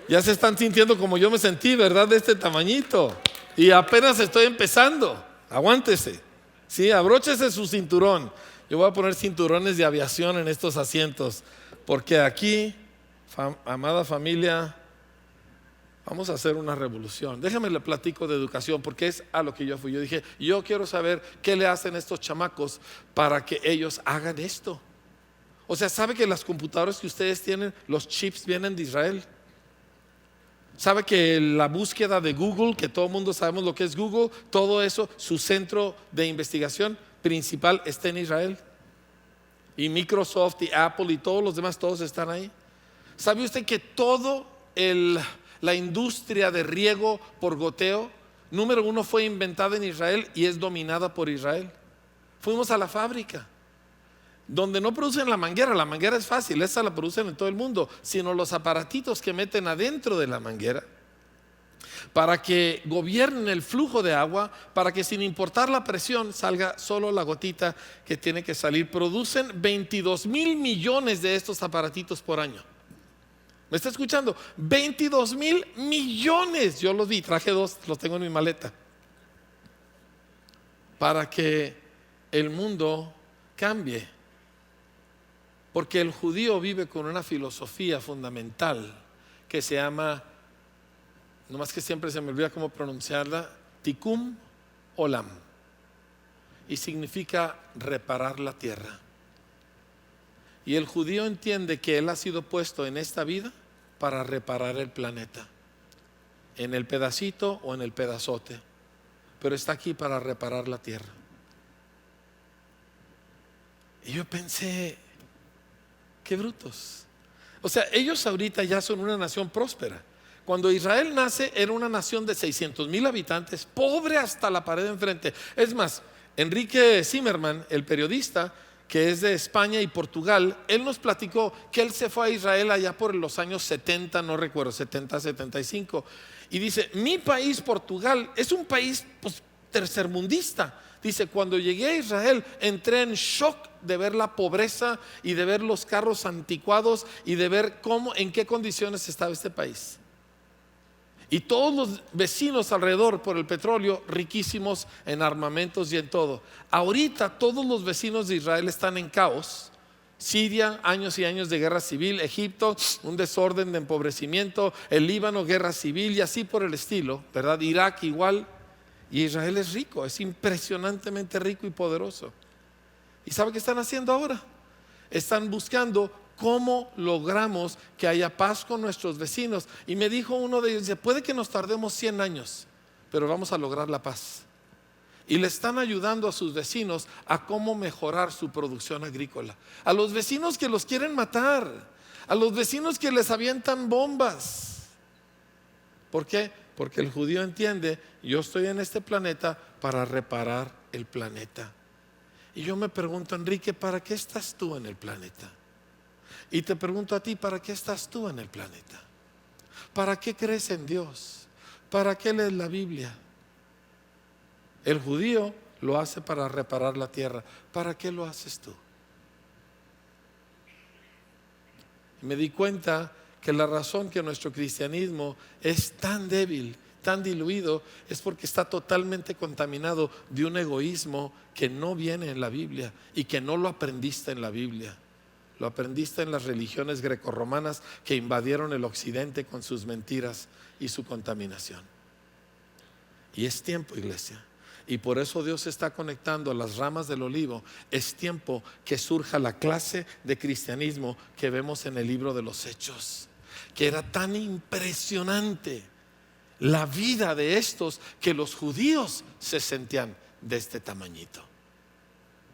[SPEAKER 1] Ya se están sintiendo como yo me sentí, ¿verdad? De este tamañito. Y apenas estoy empezando. Aguántese. Sí, abróchese su cinturón. Yo voy a poner cinturones de aviación en estos asientos, porque aquí, amada familia, vamos a hacer una revolución. Déjame le platico de educación, porque es a lo que yo fui. Yo dije, yo quiero saber qué le hacen estos chamacos para que ellos hagan esto. O sea, ¿sabe que las computadoras que ustedes tienen, los chips vienen de Israel? ¿Sabe que la búsqueda de Google, que todo el mundo sabemos lo que es Google, todo eso, su centro de investigación principal está en Israel? Y Microsoft y Apple y todos los demás, todos están ahí. ¿Sabe usted que todo la industria de riego por goteo, número 1, fue inventada en Israel y es dominada por Israel? Fuimos a la fábrica donde no producen la manguera es fácil, esa la producen en todo el mundo, sino los aparatitos que meten adentro de la manguera para que gobiernen el flujo de agua, para que sin importar la presión salga solo la gotita que tiene que salir. Producen 22,000 millones de estos aparatitos por año. ¿Me está escuchando? 22,000 millones. Yo los vi, traje 2, los tengo en mi maleta, para que el mundo cambie. Porque el judío vive con una filosofía fundamental que se llama, nomás que siempre se me olvida cómo pronunciarla, Tikkun Olam, y significa reparar la tierra. Y el judío entiende que él ha sido puesto en esta vida para reparar el planeta, en el pedacito o en el pedazote, pero está aquí para reparar la tierra. Y yo pensé, qué brutos. O sea, ellos ahorita ya son una nación próspera. Cuando Israel nace era una nación de 600,000 habitantes, pobre hasta la pared de enfrente. Es más, Enrique Zimmerman, el periodista, que es de España y Portugal, él nos platicó que él se fue a Israel allá por los años 70, no recuerdo, 70, 75, y dice, mi país, Portugal, es un país pues tercermundista. Dice, cuando llegué a Israel entré en shock de ver la pobreza y de ver los carros anticuados y de ver en qué condiciones estaba este país. Y todos los vecinos alrededor por el petróleo, riquísimos en armamentos y en todo. Ahorita todos los vecinos de Israel están en caos. Siria, años y años de guerra civil. Egipto, un desorden de empobrecimiento. El Líbano, guerra civil y así por el estilo, ¿verdad? Irak igual. Y Israel es rico, es impresionantemente rico y poderoso. ¿Y sabe qué están haciendo ahora? Están buscando cómo logramos que haya paz con nuestros vecinos. Y me dijo uno de ellos, dice, puede que nos tardemos 100 años, pero vamos a lograr la paz. Y le están ayudando a sus vecinos a cómo mejorar su producción agrícola. A los vecinos que los quieren matar, a los vecinos que les avientan bombas. ¿Por qué? Porque el judío entiende, yo estoy en este planeta para reparar el planeta. Y yo me pregunto, Enrique, ¿para qué estás tú en el planeta? Y te pregunto a ti, ¿para qué estás tú en el planeta? ¿Para qué crees en Dios? ¿Para qué lees la Biblia? El judío lo hace para reparar la tierra. ¿Para qué lo haces tú? Y me di cuenta que la razón que nuestro cristianismo es tan débil, tan diluido, es porque está totalmente contaminado de un egoísmo que no viene en la Biblia y que no lo aprendiste en la Biblia. Lo aprendiste en las religiones grecorromanas que invadieron el occidente con sus mentiras y su contaminación. Y es tiempo, iglesia, y por eso Dios está conectando a las ramas del olivo. Es tiempo que surja la clase de cristianismo que vemos en el libro de los Hechos, que era tan impresionante la vida de estos que los judíos se sentían de este tamañito.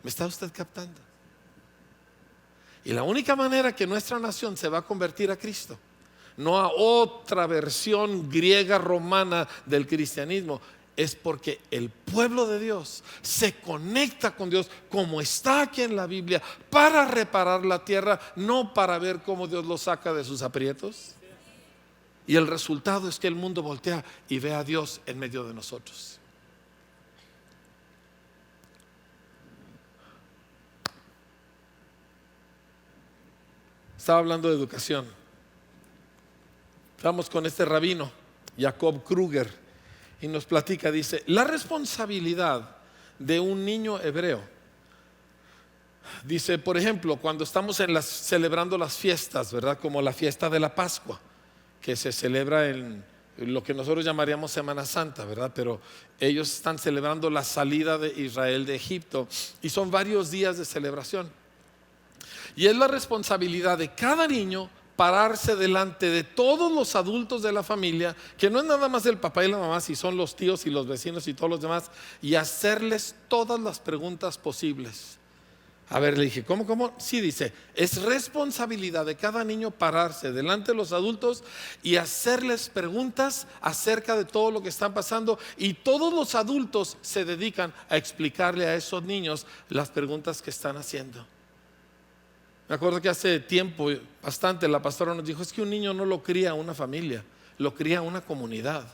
[SPEAKER 1] ¿Me está usted captando? Y la única manera que nuestra nación se va a convertir a Cristo, no a otra versión griega romana del cristianismo, es porque el pueblo de Dios se conecta con Dios como está aquí en la Biblia, para reparar la tierra, no para ver cómo Dios lo saca de sus aprietos. Y el resultado es que el mundo voltea y ve a Dios en medio de nosotros. Estaba hablando de educación. Estamos con este rabino, Jacob Kruger, y nos platica, dice, la responsabilidad de un niño hebreo. Dice, por ejemplo, cuando estamos celebrando las fiestas, ¿verdad? Como la fiesta de la Pascua, que se celebra en lo que nosotros llamaríamos Semana Santa, ¿verdad? Pero ellos están celebrando la salida de Israel de Egipto y son varios días de celebración. Y es la responsabilidad de cada niño pararse delante de todos los adultos de la familia, que no es nada más el papá y la mamá, si son los tíos y los vecinos y todos los demás, y hacerles todas las preguntas posibles. A ver, le dije, ¿cómo? Sí, dice, es responsabilidad de cada niño pararse delante de los adultos y hacerles preguntas acerca de todo lo que están pasando, y todos los adultos se dedican a explicarle a esos niños las preguntas que están haciendo. Me acuerdo que hace tiempo, bastante, la pastora nos dijo, es que un niño no lo cría una familia, lo cría una comunidad.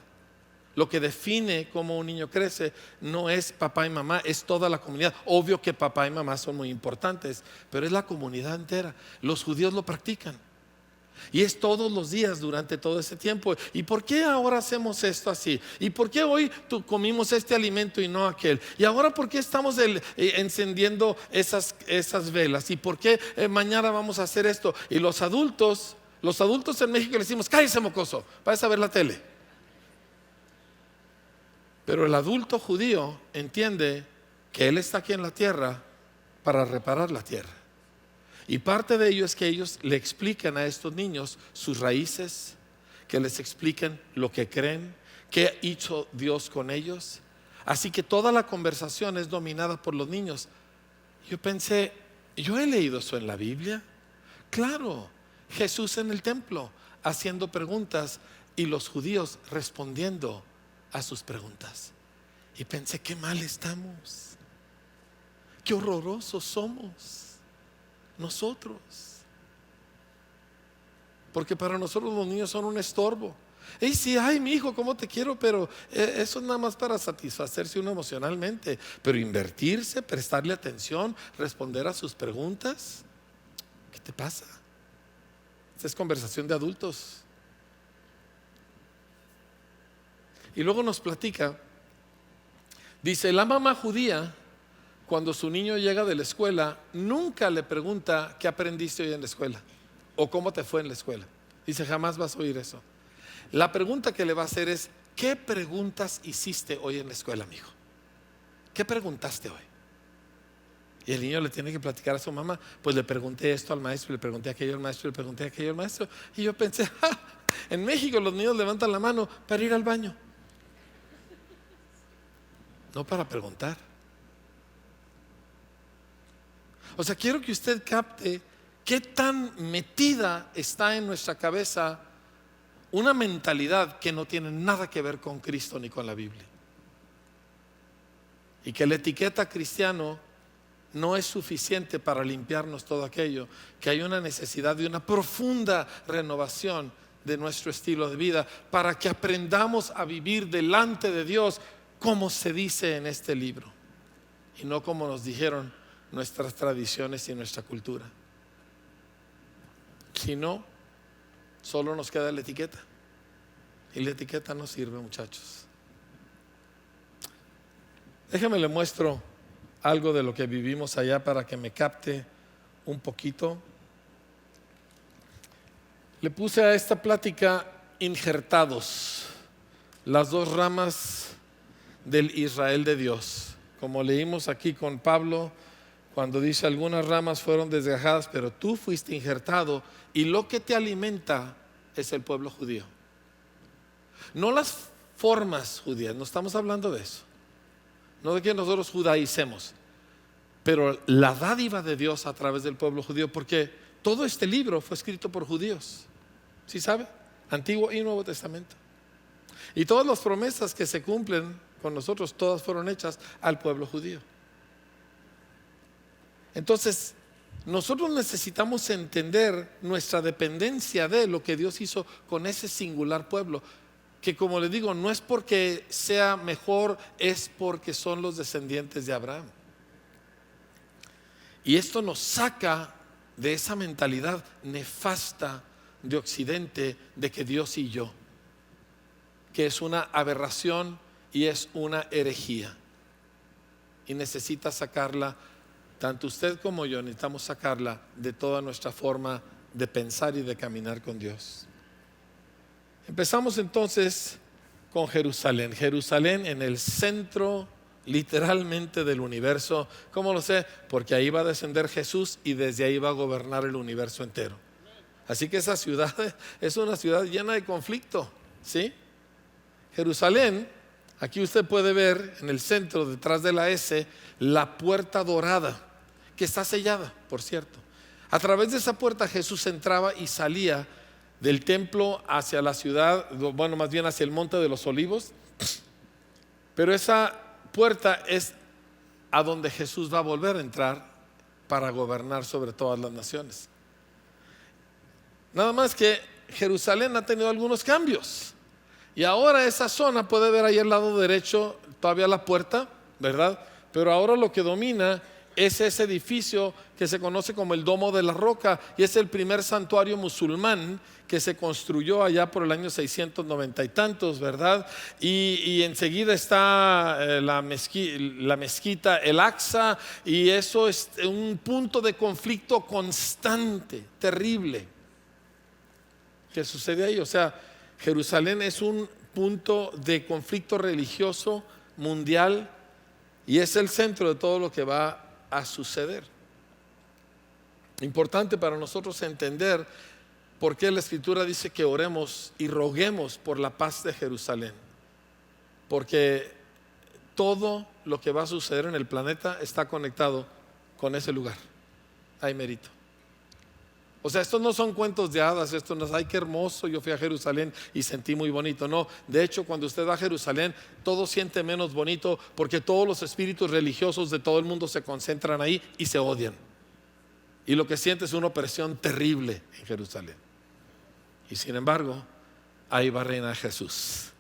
[SPEAKER 1] Lo que define cómo un niño crece no es papá y mamá, es toda la comunidad. Obvio que papá y mamá son muy importantes, pero es la comunidad entera. Los judíos lo practican. Y es todos los días durante todo ese tiempo. ¿Y por qué ahora hacemos esto así? ¿Y por qué hoy comimos este alimento y no aquel? ¿Y ahora por qué estamos encendiendo esas velas? ¿Y por qué mañana vamos a hacer esto? Y los adultos en México le decimos, cállese mocoso, vayas a ver la tele. Pero el adulto judío entiende que él está aquí en la tierra para reparar la tierra. Y parte de ello es que ellos le explican a estos niños sus raíces, que les expliquen lo que creen, qué ha hecho Dios con ellos. Así que toda la conversación es dominada por los niños. Yo pensé, ¿yo he leído eso en la Biblia? Claro, Jesús en el templo haciendo preguntas y los judíos respondiendo a sus preguntas. Y pensé, qué mal estamos, qué horrorosos somos nosotros, porque para nosotros los niños son un estorbo. Y sí, ay, mi hijo, cómo te quiero, pero eso es nada más para satisfacerse uno emocionalmente. Pero invertirse, prestarle atención, responder a sus preguntas, ¿qué te pasa? Esta es conversación de adultos. Y luego nos platica, dice, la mamá judía, cuando su niño llega de la escuela, nunca le pregunta qué aprendiste hoy en la escuela o cómo te fue en la escuela. Dice, jamás vas a oír eso. La pregunta que le va a hacer es, ¿qué preguntas hiciste hoy en la escuela, amigo? ¿Qué preguntaste hoy? Y el niño le tiene que platicar a su mamá, pues le pregunté esto al maestro, le pregunté aquello al maestro, le pregunté aquello al maestro. Y yo pensé, en México los niños levantan la mano para ir al baño, no para preguntar. O sea, quiero que usted capte qué tan metida está en nuestra cabeza una mentalidad que no tiene nada que ver con Cristo ni con la Biblia. Y que la etiqueta cristiano no es suficiente para limpiarnos todo aquello, que hay una necesidad de una profunda renovación de nuestro estilo de vida para que aprendamos a vivir delante de Dios como se dice en este libro y no como nos dijeron nuestras tradiciones y nuestra cultura. Si no, solo nos queda la etiqueta. Y la etiqueta no sirve, muchachos. Déjeme le muestro algo de lo que vivimos allá para que me capte un poquito. Le puse a esta plática injertados las dos ramas del Israel de Dios. Como leímos aquí con Pablo, cuando dice algunas ramas fueron desgajadas, pero tú fuiste injertado y lo que te alimenta es el pueblo judío. No las formas judías, no estamos hablando de eso. No de que nosotros judaicemos, pero la dádiva de Dios a través del pueblo judío, porque todo este libro fue escrito por judíos. ¿Sí sabe? Antiguo y Nuevo Testamento. Y todas las promesas que se cumplen con nosotros, todas fueron hechas al pueblo judío. Entonces, nosotros necesitamos entender nuestra dependencia de lo que Dios hizo con ese singular pueblo, que como les digo, no es porque sea mejor, es porque son los descendientes de Abraham. Y esto nos saca de esa mentalidad nefasta de Occidente de que Dios y yo, que es una aberración y es una herejía. Y necesita sacarla, tanto usted como yo necesitamos sacarla de toda nuestra forma de pensar y de caminar con Dios. Empezamos entonces con Jerusalén. Jerusalén en el centro literalmente del universo. ¿Cómo lo sé? Porque ahí va a descender Jesús y desde ahí va a gobernar el universo entero. Así que esa ciudad es una ciudad llena de conflicto, ¿sí? Jerusalén, aquí usted puede ver en el centro, detrás de la S, la puerta dorada, que está sellada, por cierto. A través de esa puerta Jesús entraba y salía del templo hacia la ciudad, bueno, más bien hacia el monte de los olivos. Pero esa puerta es a donde Jesús va a volver a entrar para gobernar sobre todas las naciones. Nada más que Jerusalén ha tenido algunos cambios. Y ahora esa zona, puede ver ahí al lado derecho todavía la puerta, ¿verdad? Pero ahora lo que domina es ese edificio que se conoce como el Domo de la Roca, y es el primer santuario musulmán que se construyó allá por el año 690 y tantos, ¿verdad? Y enseguida está la mezquita El Aqsa, y eso es un punto de conflicto constante, terrible, que sucede ahí. O sea, Jerusalén es un punto de conflicto religioso mundial y es el centro de todo lo que va a suceder. Importante para nosotros entender por qué la Escritura dice que oremos y roguemos por la paz de Jerusalén, porque todo lo que va a suceder en el planeta está conectado con ese lugar. Hay mérito. O sea, estos no son cuentos de hadas, esto no es, ay, qué hermoso, yo fui a Jerusalén y sentí muy bonito. No, de hecho, cuando usted va a Jerusalén, todo siente menos bonito, porque todos los espíritus religiosos de todo el mundo se concentran ahí y se odian. Y lo que siente es una opresión terrible en Jerusalén. Y sin embargo, ahí va a reinar Jesús,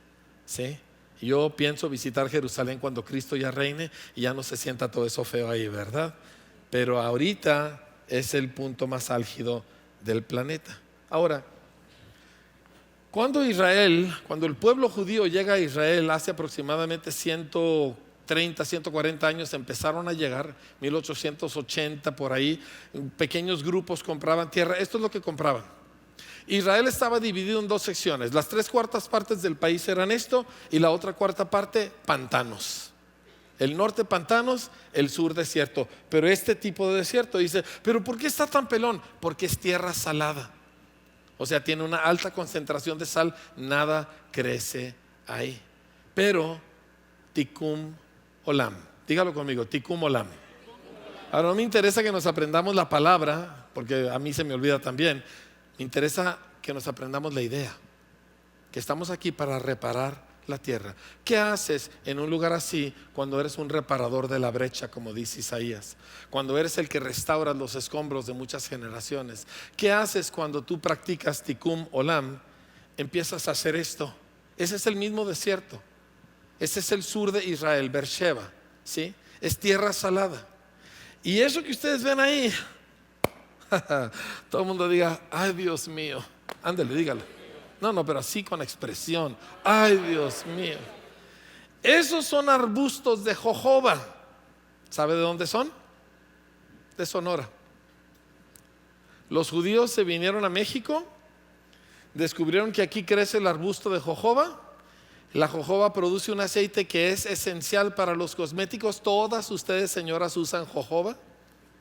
[SPEAKER 1] ¿sí? Yo pienso visitar Jerusalén cuando Cristo ya reine y ya no se sienta todo eso feo ahí, ¿verdad? Pero ahorita es el punto más álgido del planeta. Ahora, cuando el pueblo judío llega a Israel hace aproximadamente 130, 140 años, empezaron a llegar, 1880 por ahí, pequeños grupos compraban tierra. Esto es lo que compraban. Israel estaba dividido en dos secciones. Las 3/4 partes del país eran esto, y la otra 1/4 parte pantanos. El norte pantanos, el sur desierto. Pero este tipo de desierto, dice, ¿pero por qué está tan pelón? Porque es tierra salada. O sea, tiene una alta concentración de sal, nada crece ahí. Pero Tikum Olam, dígalo conmigo, Tikum Olam. Ahora no me interesa que nos aprendamos la palabra, porque a mí se me olvida también. Me interesa que nos aprendamos la idea, que estamos aquí para reparar la tierra. ¿Qué haces en un lugar así cuando eres un reparador de la brecha, como dice Isaías? Cuando eres el que restaura los escombros de muchas generaciones. ¿Qué haces cuando tú practicas Tikum Olam? Empiezas a hacer esto. Ese es el mismo desierto. Ese es el sur de Israel, Beersheba, ¿sí? Es tierra salada. Y eso que ustedes ven ahí, Todo el mundo diga, ay Dios mío. Ándale, dígalo. No, pero así con expresión. Ay Dios mío. Esos son arbustos de jojoba. ¿Sabe de dónde son? De Sonora. Los judíos se vinieron a México, descubrieron que aquí crece el arbusto de jojoba. La jojoba produce un aceite que es esencial para los cosméticos. Todas ustedes, señoras, usan jojoba.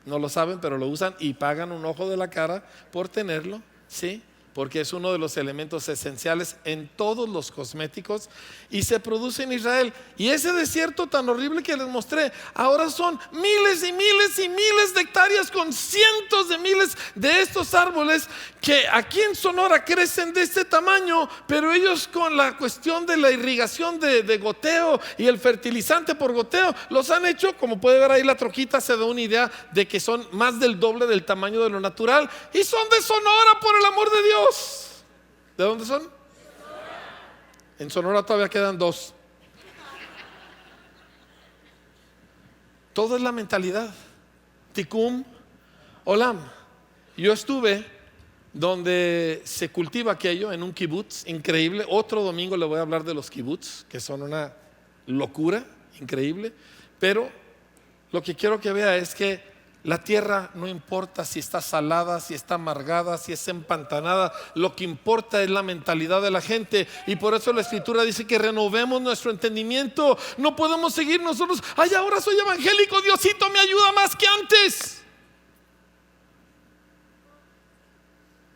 [SPEAKER 1] No lo saben, pero lo usan y pagan un ojo de la cara por tenerlo, ¿sí? Porque es uno de los elementos esenciales en todos los cosméticos y se produce en Israel. Y ese desierto tan horrible que les mostré, ahora son miles y miles y miles de hectáreas con cientos de miles de estos árboles que aquí en Sonora crecen de este tamaño, pero ellos con la cuestión de la irrigación de goteo y el fertilizante por goteo, los han hecho, como puede ver ahí la troquita, se da una idea de que son más del doble del tamaño de lo natural y son de Sonora, por el amor de Dios. ¿De dónde son? En Sonora todavía quedan 2. Todo es la mentalidad. Tikkun Olam. Yo estuve donde se cultiva aquello, en un kibutz increíble. Otro domingo le voy a hablar de los kibutz, que son una locura increíble. Pero lo que quiero que vea es que la tierra no importa si está salada, si está amargada, si es empantanada. Lo que importa es la mentalidad de la gente. Y por eso la Escritura dice que renovemos nuestro entendimiento. No podemos seguir nosotros, ay, ahora soy evangélico, Diosito me ayuda más que antes.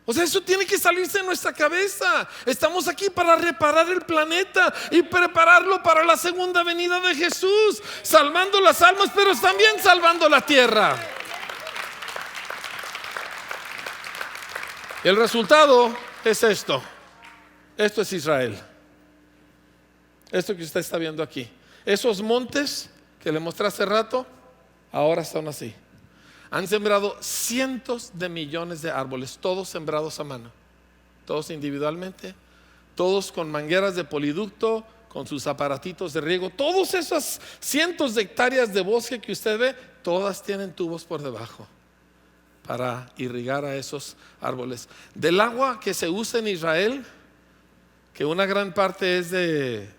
[SPEAKER 1] O sea, eso tiene que salirse de nuestra cabeza. Estamos aquí para reparar el planeta y prepararlo para la segunda venida de Jesús, salvando las almas, pero también salvando la tierra. El resultado es esto. Esto es Israel. Esto que usted está viendo aquí. Esos montes que le mostré hace rato, ahora son así. Han sembrado cientos de millones de árboles, todos sembrados a mano, todos individualmente, todos con mangueras de poliducto, con sus aparatitos de riego. Todas esas cientos de hectáreas de bosque que usted ve, todas tienen tubos por debajo para irrigar a esos árboles. Del agua que se usa en Israel, que una gran parte es de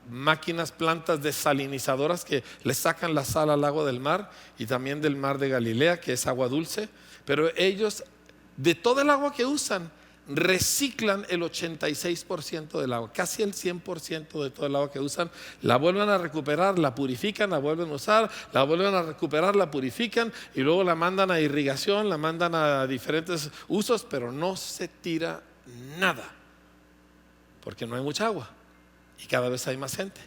[SPEAKER 1] máquinas, plantas desalinizadoras que le sacan la sal al agua del mar y también del mar de Galilea, que es agua dulce. Pero ellos, de todo el agua que usan, reciclan el 86% del agua, casi el 100% de todo el agua que usan, la vuelven a recuperar, la purifican, la vuelven a usar, la vuelven a recuperar, la purifican y luego la mandan a irrigación, la mandan a diferentes usos, pero no se tira nada, porque no hay mucha agua y cada vez hay más gente.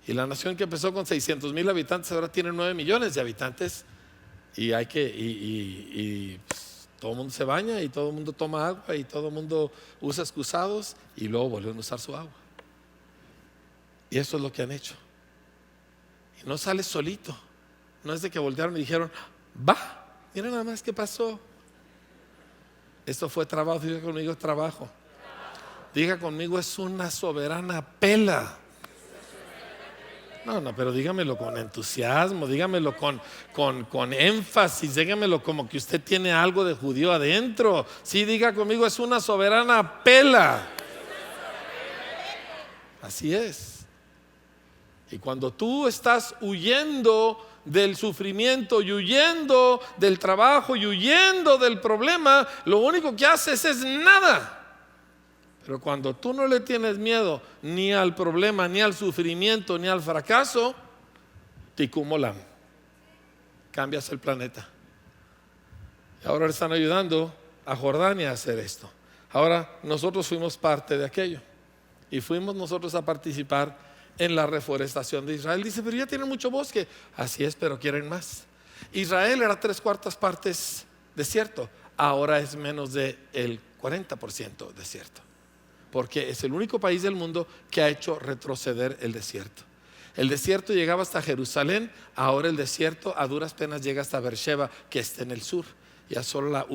[SPEAKER 1] Y la nación que empezó con 600,000 habitantes ahora tiene 9 millones de habitantes y hay que todo el mundo se baña y todo el mundo toma agua y todo el mundo usa excusados y luego vuelven a usar su agua. Y eso es lo que han hecho. Y no sale solito. No es de que voltearon y dijeron, va, mira nada más qué pasó. Esto fue trabajo. Diga conmigo, trabajo. Diga conmigo, es una soberana pela. No, pero dígamelo con entusiasmo, dígamelo con énfasis, dígamelo como que usted tiene algo de judío adentro. Sí, diga conmigo, es una soberana pela. Así es. Y cuando tú estás huyendo del sufrimiento y huyendo del trabajo y huyendo del problema, lo único que haces es nada. Pero cuando tú no le tienes miedo ni al problema, ni al sufrimiento, ni al fracaso, Tikkun Olam, cambias el planeta. Y ahora están ayudando a Jordania a hacer esto. Ahora nosotros fuimos parte de aquello y fuimos nosotros a participar en la reforestación de Israel. Dice, pero ya tienen mucho bosque. Así es, pero quieren más. Israel era 3/4 partes desierto, ahora es menos del 40% desierto, porque es el único país del mundo que ha hecho retroceder el desierto. El desierto llegaba hasta Jerusalén, ahora el desierto a duras penas llega hasta Beersheba, que está en el sur. Ya solo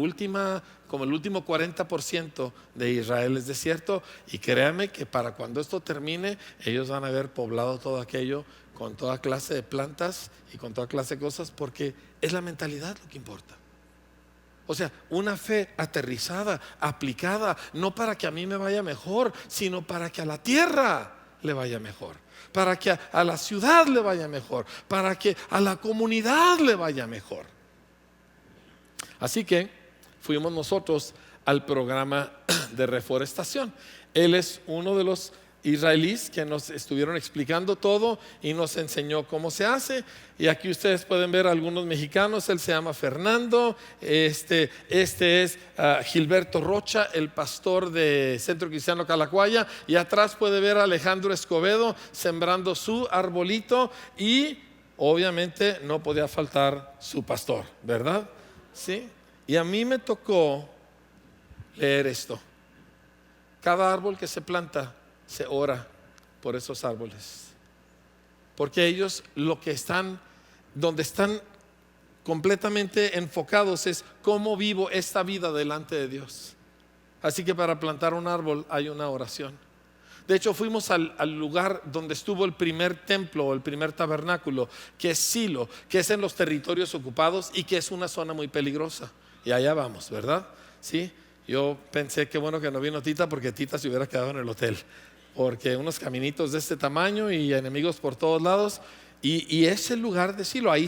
[SPEAKER 1] como el último 40% de Israel es desierto. Y créame que para cuando esto termine, ellos van a haber poblado todo aquello con toda clase de plantas y con toda clase de cosas, porque es la mentalidad lo que importa. O sea, una fe aterrizada, aplicada, no para que a mí me vaya mejor, sino para que a la tierra le vaya mejor, para que a la ciudad le vaya mejor, para que a la comunidad le vaya mejor. Así que fuimos nosotros al programa de reforestación. Él es uno de los israelíes que nos estuvieron explicando todo y nos enseñó cómo se hace. Y aquí ustedes pueden ver a algunos mexicanos. Él se llama Fernando. Este es Gilberto Rocha, el pastor de Centro Cristiano Calacuaya. Y atrás puede ver a Alejandro Escobedo sembrando su arbolito. Y obviamente no podía faltar su pastor, ¿verdad? ¿Sí? Y a mí me tocó leer esto. Cada árbol que se planta, se ora por esos árboles, porque ellos donde están completamente enfocados es cómo vivo esta vida delante de Dios. Así que para plantar un árbol hay una oración. De hecho, fuimos al lugar donde estuvo el primer templo o el primer tabernáculo, que es Silo, que es en los territorios ocupados y que es una zona muy peligrosa. Y allá vamos, ¿verdad? Sí. Yo pensé que bueno que no vino Tita, porque Tita se hubiera quedado en el hotel, porque unos caminitos de este tamaño y enemigos por todos lados. Y ese lugar de Silo, ahí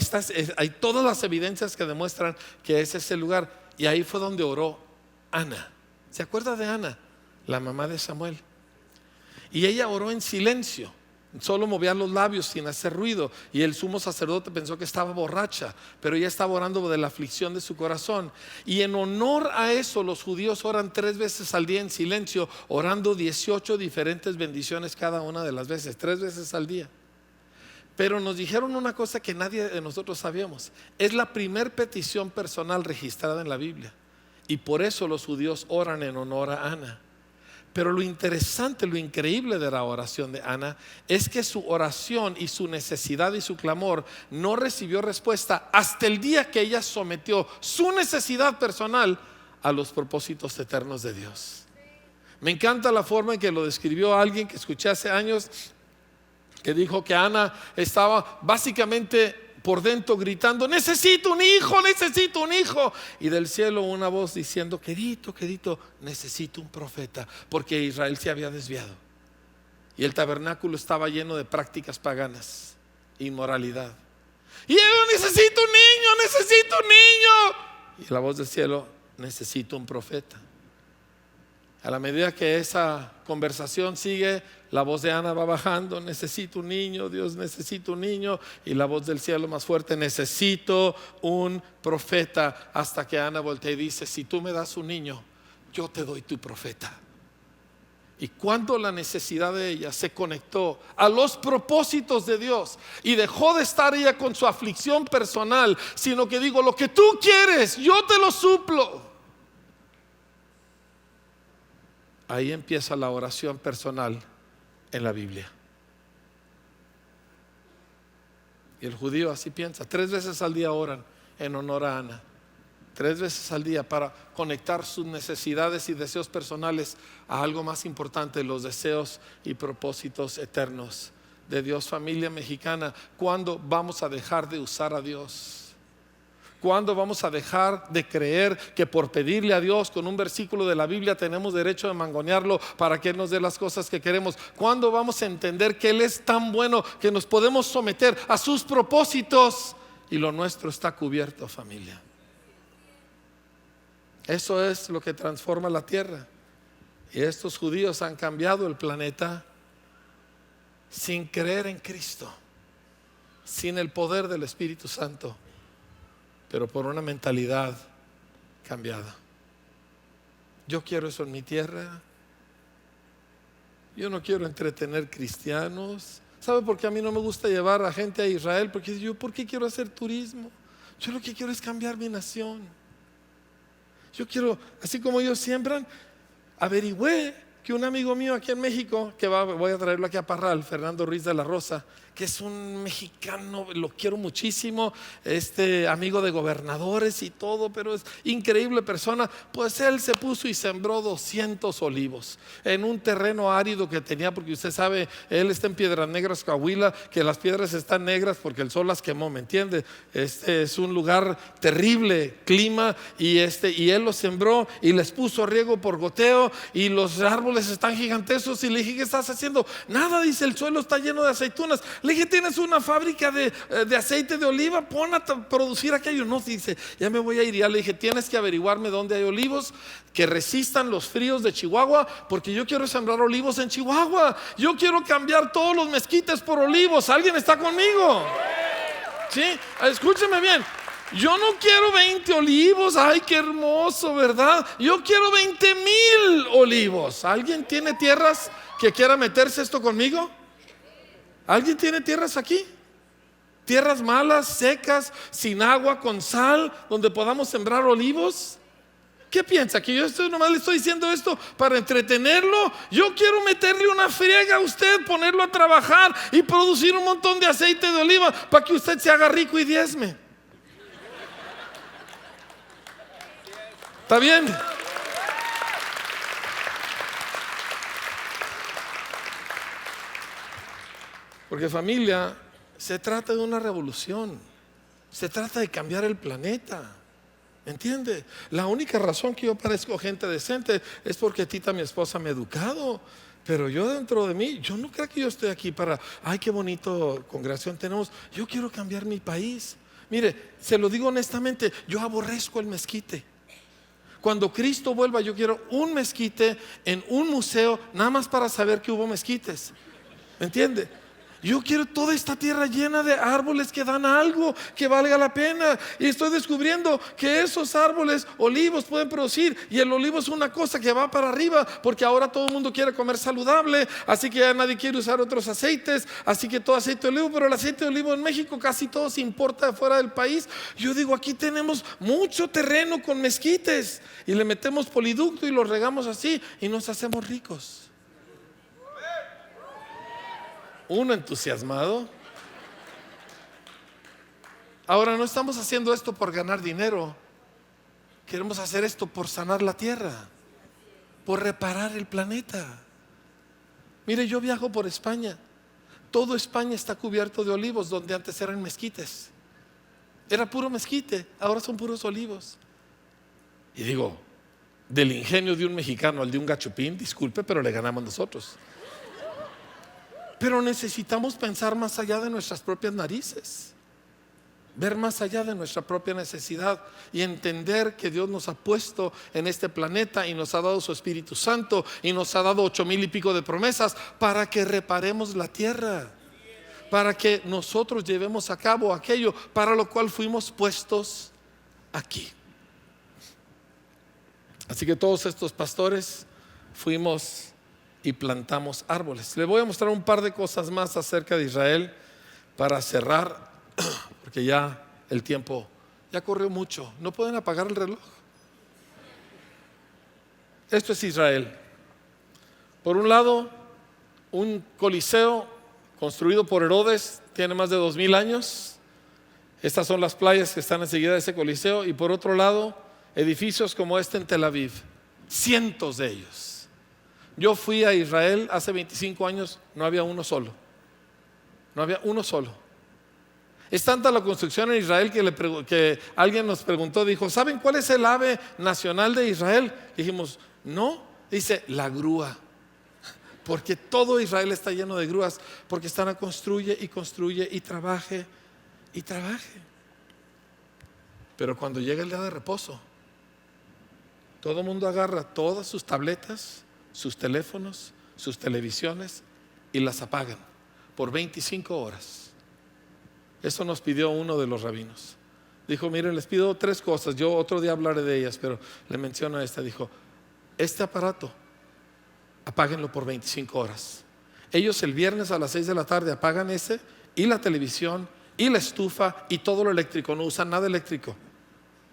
[SPEAKER 1] hay todas las evidencias que demuestran que es ese lugar. Y ahí fue donde oró Ana. ¿Se acuerda de Ana? La mamá de Samuel. Y ella oró en silencio, solo movía los labios sin hacer ruido. Y el sumo sacerdote pensó que estaba borracha, pero ella estaba orando de la aflicción de su corazón. Y en honor a eso, los judíos oran 3 veces al día en silencio, orando 18 diferentes bendiciones cada una de las veces, 3 veces al día. Pero nos dijeron una cosa que nadie de nosotros sabíamos: es la primer petición personal registrada en la Biblia, y por eso los judíos oran en honor a Ana. Pero lo interesante, lo increíble de la oración de Ana es que su oración y su necesidad y su clamor no recibió respuesta hasta el día que ella sometió su necesidad personal a los propósitos eternos de Dios. Me encanta la forma en que lo describió alguien que escuché hace años, que dijo que Ana estaba básicamente por dentro gritando: necesito un hijo, necesito un hijo. Y del cielo una voz diciendo: quedito, necesito un profeta, porque Israel se había desviado y el tabernáculo estaba lleno de prácticas paganas, inmoralidad. Y yo: necesito un niño, necesito un niño. Y la voz del cielo: necesito un profeta. A la medida que esa conversación sigue, la voz de Ana va bajando: necesito un niño, Dios, necesito un niño. Y la voz del cielo más fuerte: necesito un profeta. Hasta que Ana voltea y dice: si tú me das un niño, yo te doy tu profeta. Y cuando la necesidad de ella se conectó a los propósitos de Dios y dejó de estar ella con su aflicción personal, sino que digo: lo que tú quieres, yo te lo suplo. Ahí empieza la oración personal en la Biblia. Y el judío así piensa: 3 veces al día oran en honor a Ana, 3 veces al día, para conectar sus necesidades y deseos personales a algo más importante: los deseos y propósitos eternos de Dios. Familia mexicana, ¿cuándo vamos a dejar de usar a Dios? ¿Cuándo vamos a dejar de creer que por pedirle a Dios con un versículo de la Biblia tenemos derecho de mangonearlo para que Él nos dé las cosas que queremos? ¿Cuándo vamos a entender que Él es tan bueno que nos podemos someter a sus propósitos y lo nuestro está cubierto, familia? Eso es lo que transforma la tierra. Y estos judíos han cambiado el planeta sin creer en Cristo, sin el poder del Espíritu Santo, pero por una mentalidad cambiada. Yo quiero eso en mi tierra. Yo no quiero entretener cristianos. ¿Sabe por qué a mí no me gusta llevar a gente a Israel? Porque yo, ¿por qué quiero hacer turismo? Yo lo que quiero es cambiar mi nación. Yo quiero, así como ellos siembran. Averigüé que un amigo mío aquí en México, voy a traerlo aquí a Parral, Fernando Ruiz de la Rosa, que es un mexicano, lo quiero muchísimo, amigo de gobernadores y todo, pero es increíble persona. Pues él se puso y sembró 200 olivos en un terreno árido que tenía, porque usted sabe, él está en Piedras Negras, Coahuila, que las piedras están negras porque el sol las quemó, ¿me entiende? Es un lugar terrible, clima, y él los sembró y les puso riego por goteo, y los árboles están gigantescos. Y le dije, ¿qué estás haciendo? Nada, dice, el suelo está lleno de aceitunas. Le dije, ¿tienes una fábrica de aceite de oliva? Pon a producir aquello. No, dice, ya me voy a ir. Ya le dije, tienes que averiguarme dónde hay olivos que resistan los fríos de Chihuahua, porque yo quiero sembrar olivos en Chihuahua. Yo quiero cambiar todos los mezquites por olivos. ¿Alguien está conmigo? ¿Sí? Escúcheme bien. Yo no quiero 20 olivos, ay, qué hermoso, ¿verdad? Yo quiero 20,000 olivos. ¿Alguien tiene tierras que quiera meterse esto conmigo? ¿Alguien tiene tierras aquí? Tierras malas, secas, sin agua, con sal, donde podamos sembrar olivos. ¿Qué piensa? ¿Que yo nomás le estoy diciendo esto para entretenerlo? Yo quiero meterle una friega a usted, ponerlo a trabajar y producir un montón de aceite de oliva para que usted se haga rico y diezme. ¿Está bien? Porque familia, se trata de una revolución. Se trata de cambiar el planeta. ¿Entiende? La única razón que yo parezco gente decente es porque Tita, mi esposa, me ha educado. Pero yo dentro de mí, yo no creo que yo estoy aquí para, ay, qué bonito congregación tenemos. Yo quiero cambiar mi país. Mire, se lo digo honestamente, yo aborrezco el mezquite. Cuando Cristo vuelva, yo quiero un mezquite en un museo, nada más para saber que hubo mezquites. ¿Me entiende? Yo quiero toda esta tierra llena de árboles que dan algo que valga la pena. Y estoy descubriendo que esos árboles, olivos, pueden producir. Y el olivo es una cosa que va para arriba, porque ahora todo el mundo quiere comer saludable. Así que ya nadie quiere usar otros aceites. Así que todo aceite de olivo, pero el aceite de olivo en México casi todo se importa de fuera del país. Yo digo, aquí tenemos mucho terreno con mezquites, y le metemos poliducto y los regamos así, y nos hacemos ricos. Uno entusiasmado. Ahora, no estamos haciendo esto por ganar dinero. Queremos hacer esto por sanar la tierra, por reparar el planeta. Mire, yo viajo por España. Todo España está cubierto de olivos, donde antes eran mezquites. Era puro mezquite, ahora son puros olivos. Y digo, del ingenio de un mexicano al de un gachupín, disculpe, pero le ganamos nosotros. Pero necesitamos pensar más allá de nuestras propias narices, ver más allá de nuestra propia necesidad y entender que Dios nos ha puesto en este planeta y nos ha dado su Espíritu Santo y nos ha dado 8,000 y pico de promesas para que reparemos la tierra, para que nosotros llevemos a cabo aquello para lo cual fuimos puestos aquí. Así que todos estos pastores fuimos y plantamos árboles. Le voy a mostrar un par de cosas más acerca de Israel para cerrar, porque ya el tiempo ya corrió mucho. ¿No pueden apagar el reloj? Esto es Israel. Por un lado, un coliseo construido por Herodes, tiene más de 2,000 años. Estas son las playas que están enseguida de ese coliseo. Y por otro lado, edificios como este en Tel Aviv, cientos de ellos. Yo fui a Israel hace 25 años, no había uno solo. No había uno solo. Es tanta la construcción en Israel que alguien nos preguntó, dijo, ¿saben cuál es el ave nacional de Israel? Dijimos, no, dice la grúa. Porque todo Israel está lleno de grúas, porque están a construye y trabaje y trabaje. Pero cuando llega el día de reposo, todo el mundo agarra todas sus tabletas, sus teléfonos, sus televisiones y las apagan por 25 horas. Eso nos pidió uno de los rabinos. Dijo, miren, les pido 3 cosas. Yo otro día hablaré de ellas, pero le menciono esta. Dijo, este aparato apáguenlo por 25 horas. Ellos el viernes a las 6 de la tarde apagan ese, y la televisión y la estufa y todo lo eléctrico. No usan nada eléctrico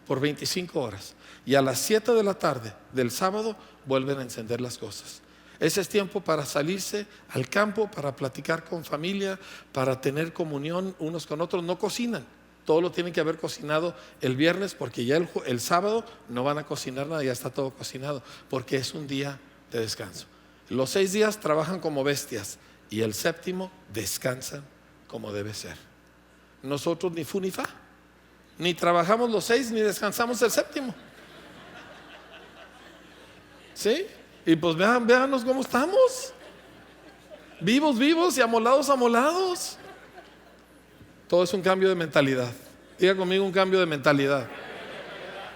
[SPEAKER 1] por 25 horas. Y a las 7 de la tarde del sábado vuelven a encender las cosas. Ese es tiempo para salirse al campo, para platicar con familia, para tener comunión unos con otros. No cocinan, todo lo tienen que haber cocinado el viernes, porque ya el sábado no van a cocinar nada, ya está todo cocinado, porque es un día de descanso. Los 6 días trabajan como bestias y el séptimo descansan como debe ser. Nosotros ni fu ni fa, ni trabajamos los 6 ni descansamos el séptimo. ¿Sí? Y pues véanos cómo estamos. Vivos y amolados. Todo es un cambio de mentalidad. Diga conmigo, un cambio de mentalidad.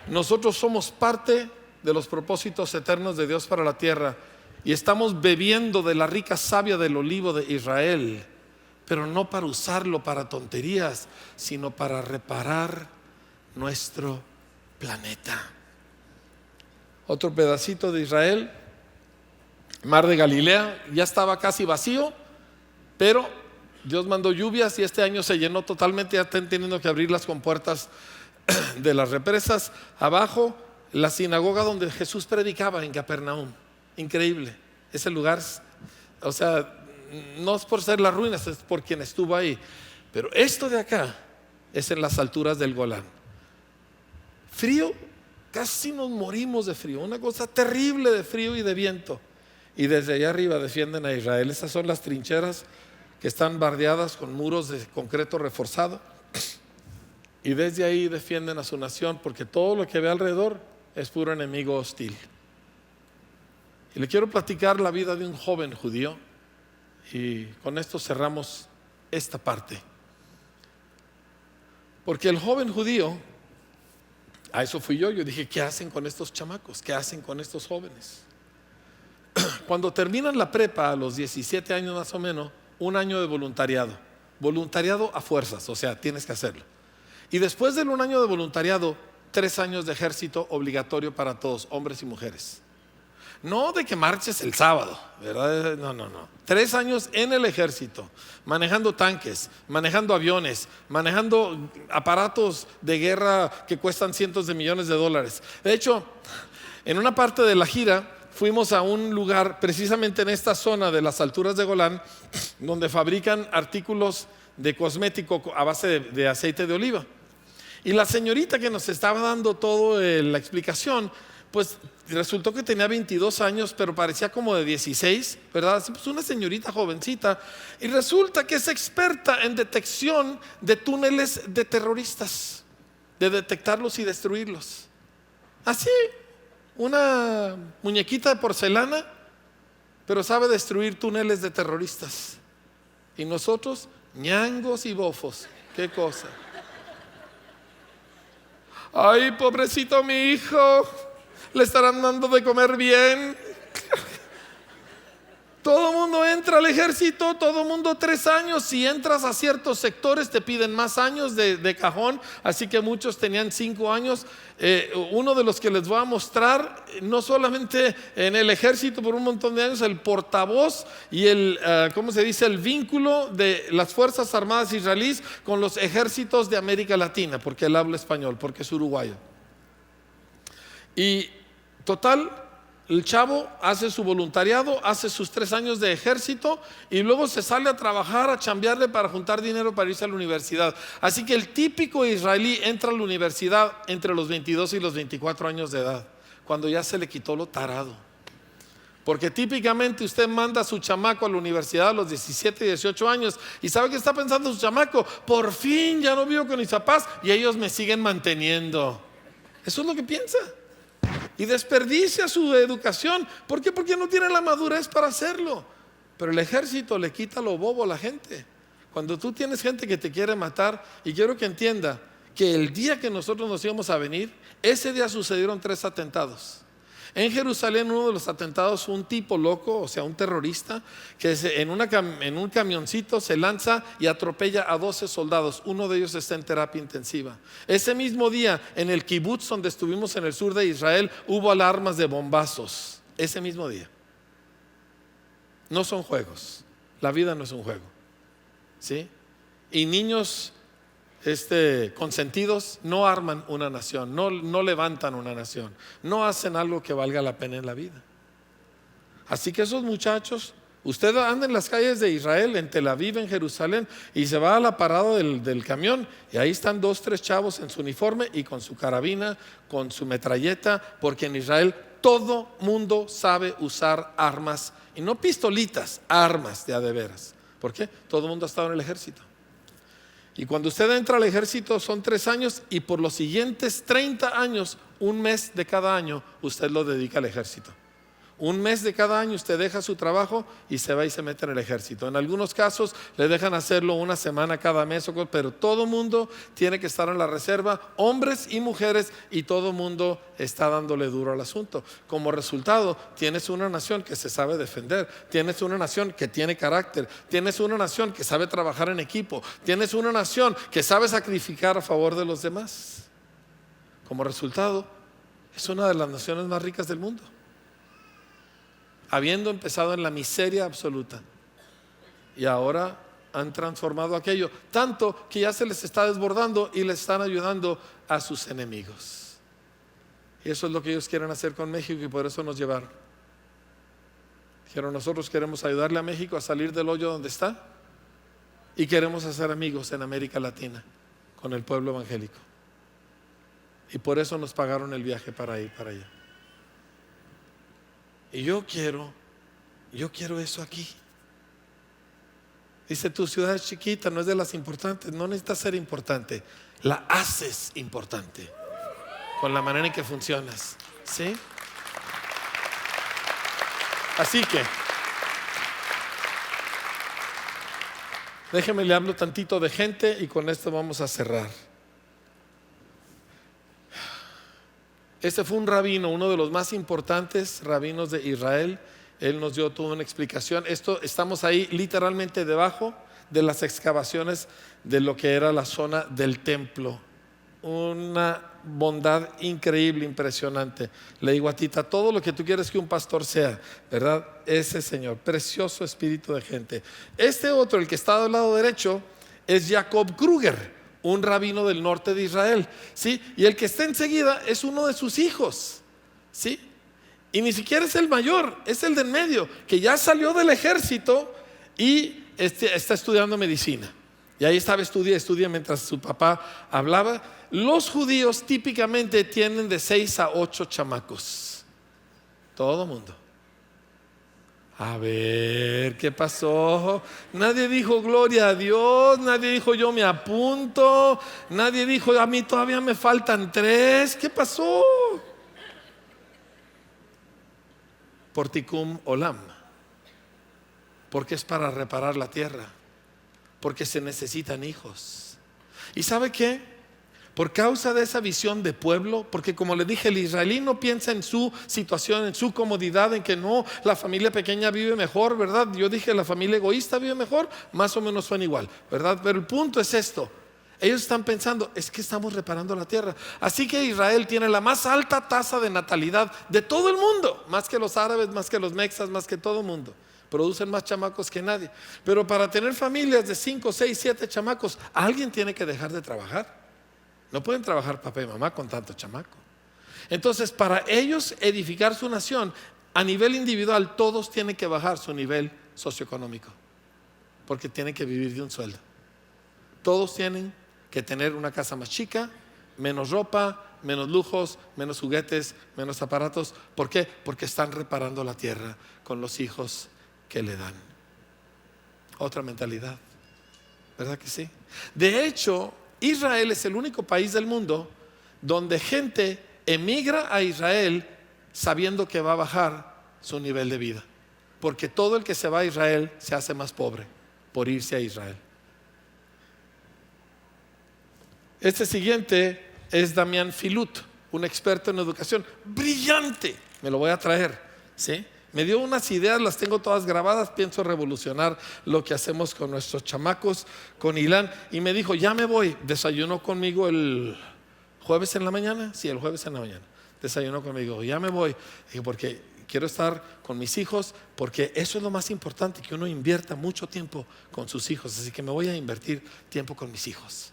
[SPEAKER 1] Nosotros somos parte de los propósitos eternos de Dios para la tierra y estamos bebiendo de la rica savia del olivo de Israel, pero no para usarlo para tonterías, sino para reparar nuestro planeta. Otro pedacito de Israel, Mar de Galilea, ya estaba casi vacío, pero Dios mandó lluvias y este año se llenó totalmente. Ya están teniendo que abrir las compuertas de las represas. Abajo, la sinagoga donde Jesús predicaba en Capernaum. Increíble, ese lugar, o sea, no es por ser las ruinas, es por quien estuvo ahí. Pero esto de acá es en las alturas del Golán. Frío, casi nos morimos de frío, una cosa terrible de frío y de viento. Y desde allá arriba defienden a Israel. Esas son las trincheras que están bardeadas con muros de concreto reforzado. Y desde ahí defienden a su nación, porque todo lo que ve alrededor es puro enemigo hostil. Y le quiero platicar la vida de un joven judío, y con esto cerramos esta parte. Porque el joven judío, a eso fui yo dije, ¿qué hacen con estos chamacos? ¿Qué hacen con estos jóvenes? Cuando terminan la prepa a los 17 años más o menos, un año de voluntariado a fuerzas, o sea, tienes que hacerlo. Y después de un año de voluntariado, 3 años de ejército obligatorio para todos, hombres y mujeres. No de que marches el sábado, ¿verdad? No. 3 años en el ejército, manejando tanques, manejando aviones, manejando aparatos de guerra que cuestan cientos de millones de dólares. De hecho, en una parte de la gira fuimos a un lugar precisamente en esta zona de las alturas de Golán, donde fabrican artículos de cosmético a base de aceite de oliva. Y la señorita que nos estaba dando toda la explicación, pues resultó que tenía 22 años, pero parecía como de 16, ¿verdad? Pues una señorita jovencita. Y resulta que es experta en detección de túneles de terroristas, de detectarlos y destruirlos. Así, una muñequita de porcelana, pero sabe destruir túneles de terroristas. Y nosotros, ñangos y bofos, qué cosa. Ay, pobrecito mi hijo, le estarán dando de comer bien. Todo el mundo entra al ejército, todo el mundo 3 años. Si entras a ciertos sectores te piden más años de cajón, así que muchos tenían 5 años. Uno de los que les voy a mostrar, no solamente en el ejército por un montón de años, el portavoz y el vínculo de las Fuerzas Armadas israelíes con los ejércitos de América Latina, porque él habla español, porque es uruguayo. Y total, el chavo hace su voluntariado, hace sus 3 años de ejército y luego se sale a trabajar, a chambearle para juntar dinero para irse a la universidad. Así que el típico israelí entra a la universidad entre los 22 y los 24 años de edad, cuando ya se le quitó lo tarado. Porque típicamente usted manda a su chamaco a la universidad a los 17 y 18 años y ¿sabe qué está pensando su chamaco? Por fin ya no vivo con mis papás y ellos me siguen manteniendo. Eso es lo que piensa. Y desperdicia su educación. ¿Por qué? Porque no tiene la madurez para hacerlo. Pero el ejército le quita lo bobo a la gente. Cuando tú tienes gente que te quiere matar, y quiero que entienda que el día que nosotros nos íbamos a venir, ese día sucedieron 3 atentados. En Jerusalén, uno de los atentados fue un tipo loco, o sea, un terrorista, que en un camioncito se lanza y atropella a 12 soldados. Uno de ellos está en terapia intensiva. Ese mismo día, en el kibutz donde estuvimos en el sur de Israel, hubo alarmas de bombazos. Ese mismo día. No son juegos. La vida no es un juego. ¿Sí? Y niños consentidos no arman una nación, no levantan una nación, no hacen algo que valga la pena en la vida. Así que esos muchachos, usted anda en las calles de Israel, en Tel Aviv, en Jerusalén, y se va a la parada del camión, y ahí están 2, 3 chavos en su uniforme y con su carabina, con su metralleta, porque en Israel todo mundo sabe usar armas, y no pistolitas, armas de a de veras. ¿Por qué? Todo el mundo ha estado en el ejército. Y cuando usted entra al ejército son 3 años, y por los siguientes 30 años, un mes de cada año, usted lo dedica al ejército. Un mes de cada año usted deja su trabajo y se va y se mete en el ejército. En algunos casos le dejan hacerlo una semana cada mes, pero todo mundo tiene que estar en la reserva, hombres y mujeres, y todo mundo está dándole duro al asunto. Como resultado, tienes una nación que se sabe defender, tienes una nación que tiene carácter, tienes una nación que sabe trabajar en equipo, tienes una nación que sabe sacrificar a favor de los demás. Como resultado, es una de las naciones más ricas del mundo, habiendo empezado en la miseria absoluta, y ahora han transformado aquello, tanto que ya se les está desbordando y les están ayudando a sus enemigos. Y eso es lo que ellos quieren hacer con México, y por eso nos llevaron. Dijeron: nosotros queremos ayudarle a México a salir del hoyo donde está, y queremos hacer amigos en América Latina con el pueblo evangélico, y por eso nos pagaron el viaje para ir para allá. Y yo quiero eso aquí. Dice: tu ciudad es chiquita, no es de las importantes. No necesitas ser importante, la haces importante con la manera en que funcionas, ¿sí? Así que déjeme le hablo tantito de gente, y con esto vamos a cerrar. Este fue un rabino, uno de los más importantes rabinos de Israel. Él nos dio toda una explicación. Estamos ahí literalmente debajo de las excavaciones de lo que era la zona del templo. Una bondad increíble, impresionante. Le digo a Tita: todo lo que tú quieres que un pastor sea, ¿verdad? Ese señor, precioso espíritu de gente. Este otro, el que está del lado derecho, es Jacob Kruger, un rabino del norte de Israel, ¿sí? Y el que está enseguida es uno de sus hijos, ¿sí? Y ni siquiera es el mayor, es el del medio, que ya salió del ejército y está estudiando medicina. Y ahí estaba, estudia mientras su papá hablaba. Los judíos típicamente tienen de 6 a 8 chamacos. Todo mundo. A ver, ¿qué pasó? Nadie dijo gloria a Dios, nadie dijo yo me apunto, nadie dijo a mí todavía me faltan 3. ¿Qué pasó? Porticum olam, porque es para reparar la tierra, porque se necesitan hijos. ¿Y sabe qué? Por causa de esa visión de pueblo, porque como le dije, el israelí no piensa en su situación, en su comodidad, en que no, la familia pequeña vive mejor, ¿verdad? Yo dije la familia egoísta vive mejor, más o menos suena igual, ¿verdad? Pero el punto es esto: ellos están pensando, es que estamos reparando la tierra. Así que Israel tiene la más alta tasa de natalidad de todo el mundo, más que los árabes, más que los mexas, más que todo el mundo. Producen más chamacos que nadie. Pero para tener familias de 5, 6, 7 chamacos, alguien tiene que dejar de trabajar. No pueden trabajar papá y mamá con tanto chamaco. Entonces, para ellos edificar su nación, a nivel individual, todos tienen que bajar su nivel socioeconómico, porque tienen que vivir de un sueldo. Todos tienen que tener una casa más chica, menos ropa, menos lujos, menos juguetes, menos aparatos. ¿Por qué? Porque están reparando la tierra con los hijos que le dan. Otra mentalidad, ¿verdad que sí? De hecho, Israel es el único país del mundo donde gente emigra a Israel sabiendo que va a bajar su nivel de vida, porque todo el que se va a Israel se hace más pobre por irse a Israel. Este siguiente es Damián Filut, un experto en educación, brillante. Me lo voy a traer, ¿sí? Me dio unas ideas, las tengo todas grabadas. Pienso revolucionar lo que hacemos con nuestros chamacos, con Ilan. Y me dijo: ya me voy. Desayunó conmigo el jueves en la mañana. Sí, el jueves en la mañana desayunó conmigo. Ya me voy. Dije: porque quiero estar con mis hijos, porque eso es lo más importante, que uno invierta mucho tiempo con sus hijos. Así que me voy a invertir tiempo con mis hijos.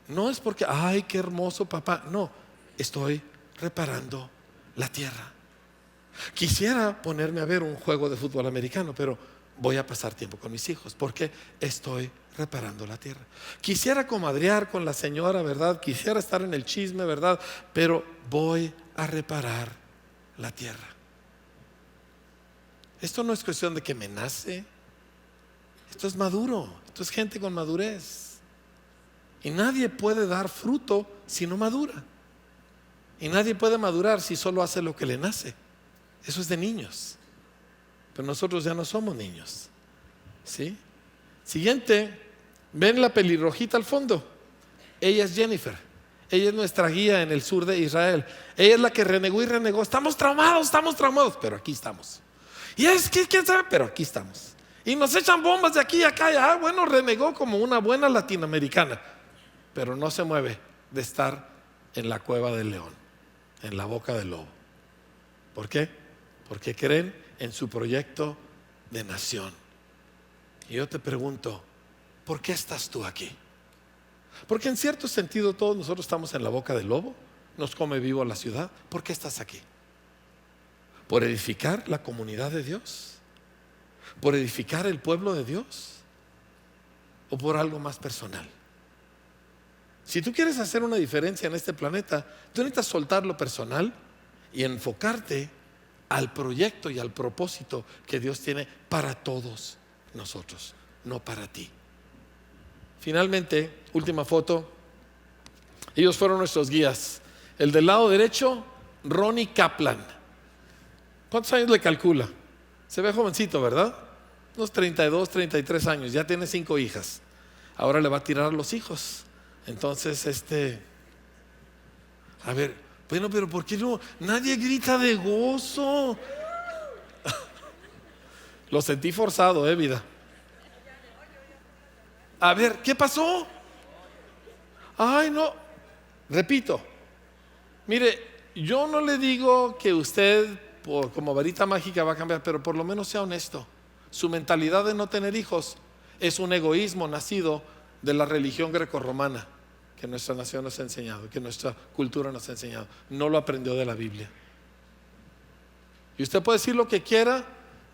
[SPEAKER 1] No es porque, ay, qué hermoso papá. No, estoy reparando la tierra. Quisiera ponerme a ver un juego de fútbol americano, pero voy a pasar tiempo con mis hijos porque estoy reparando la tierra. Quisiera comadrear con la señora, ¿verdad? Quisiera estar en el chisme, ¿verdad? Pero voy a reparar la tierra. Esto no es cuestión de que me nace. Esto es maduro. Esto es gente con madurez. Y nadie puede dar fruto si no madura. Y nadie puede madurar si solo hace lo que le nace. Eso es de niños. Pero nosotros ya no somos niños. ¿Sí? Siguiente. ¿Ven la pelirrojita al fondo? Ella es Jennifer. Ella es nuestra guía en el sur de Israel. Ella es la que renegó y renegó. Estamos traumados, pero aquí estamos. Y es que, ¿quién sabe? Pero aquí estamos. Y nos echan bombas de aquí y acá. Ah, bueno, renegó como una buena latinoamericana. Pero no se mueve de estar en la cueva del león, en la boca del lobo. ¿Por qué? Porque creen en su proyecto de nación. Y yo te pregunto, ¿por qué estás tú aquí? Porque en cierto sentido todos nosotros estamos en la boca del lobo, nos come vivo la ciudad. ¿Por qué estás aquí? ¿Por edificar la comunidad de Dios? ¿Por edificar el pueblo de Dios? ¿O por algo más personal? Si tú quieres hacer una diferencia en este planeta, tú necesitas soltar lo personal y enfocarte al proyecto y al propósito que Dios tiene para todos nosotros, no para ti. Finalmente, última foto. Ellos fueron nuestros guías. El del lado derecho, Ronnie Kaplan. ¿Cuántos años le calcula? Se ve jovencito, ¿verdad? Unos 32, 33 años. Ya tiene 5 hijas. Ahora le va a tirar a los hijos. Entonces, a ver, bueno, pero ¿por qué no? Nadie grita de gozo. Lo sentí forzado, vida. A ver, ¿qué pasó? Ay, no. Repito. Mire, yo no le digo que usted como varita mágica va a cambiar, pero por lo menos sea honesto. Su mentalidad de no tener hijos es un egoísmo nacido de la religión grecorromana que nuestra nación nos ha enseñado, que nuestra cultura nos ha enseñado. No lo aprendió de la Biblia. Y usted puede decir lo que quiera,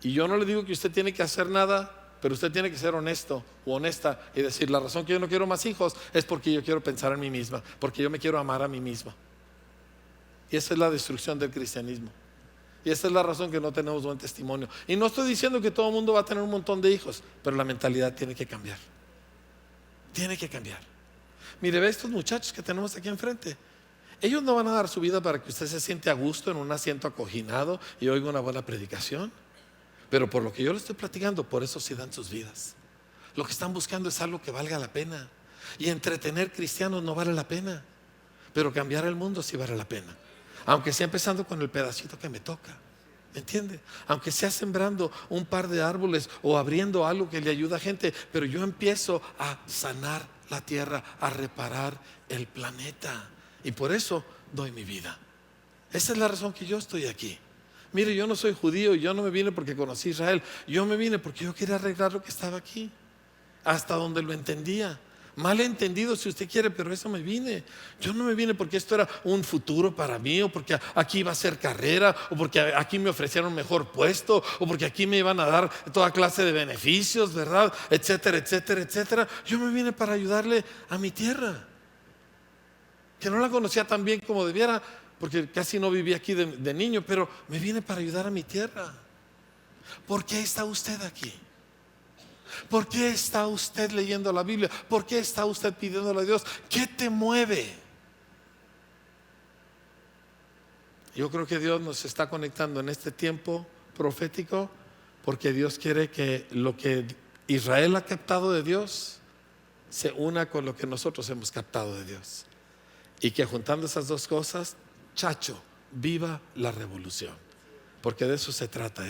[SPEAKER 1] y yo no le digo que usted tiene que hacer nada, pero usted tiene que ser honesto o honesta y decir: la razón que yo no quiero más hijos es porque yo quiero pensar en mí misma, porque yo me quiero amar a mí misma. Y esa es la destrucción del cristianismo. Y esa es la razón que no tenemos buen testimonio. Y no estoy diciendo que todo el mundo va a tener un montón de hijos, pero la mentalidad tiene que cambiar. Tiene que cambiar. Mire, ve a estos muchachos que tenemos aquí enfrente. Ellos no van a dar su vida para que usted se siente a gusto en un asiento acoginado y oiga una buena predicación. Pero por lo que yo le estoy platicando, por eso sí dan sus vidas. Lo que están buscando es algo que valga la pena. Y entretener cristianos no vale la pena, pero cambiar el mundo sí vale la pena. Aunque sea empezando con el pedacito que me toca, ¿me entiende? Aunque sea sembrando un par de árboles o abriendo algo que le ayuda a gente, pero yo empiezo a sanar la tierra, a reparar el planeta. Y por eso doy mi vida. Esa es la razón que yo estoy aquí. Mire, yo no soy judío y yo no me vine porque conocí Israel. Yo me vine porque yo quería arreglar lo que estaba aquí, hasta donde lo entendía. Mal entendido si usted quiere, pero eso me vine. Yo no me vine porque esto era un futuro para mí, o porque aquí iba a ser carrera, o porque aquí me ofrecieron un mejor puesto, o porque aquí me iban a dar toda clase de beneficios, ¿verdad? Etcétera, etcétera, etcétera. Yo me vine para ayudarle a mi tierra, que no la conocía tan bien como debiera, porque casi no viví aquí de niño, pero me vine para ayudar a mi tierra. ¿Por qué está usted aquí? ¿Por qué está usted leyendo la Biblia? ¿Por qué está usted pidiéndole a Dios? ¿Qué te mueve? Yo creo que Dios nos está conectando en este tiempo profético porque Dios quiere que lo que Israel ha captado de Dios se una con lo que nosotros hemos captado de Dios, y que juntando esas dos cosas, chacho, viva la revolución. Porque de eso se trata,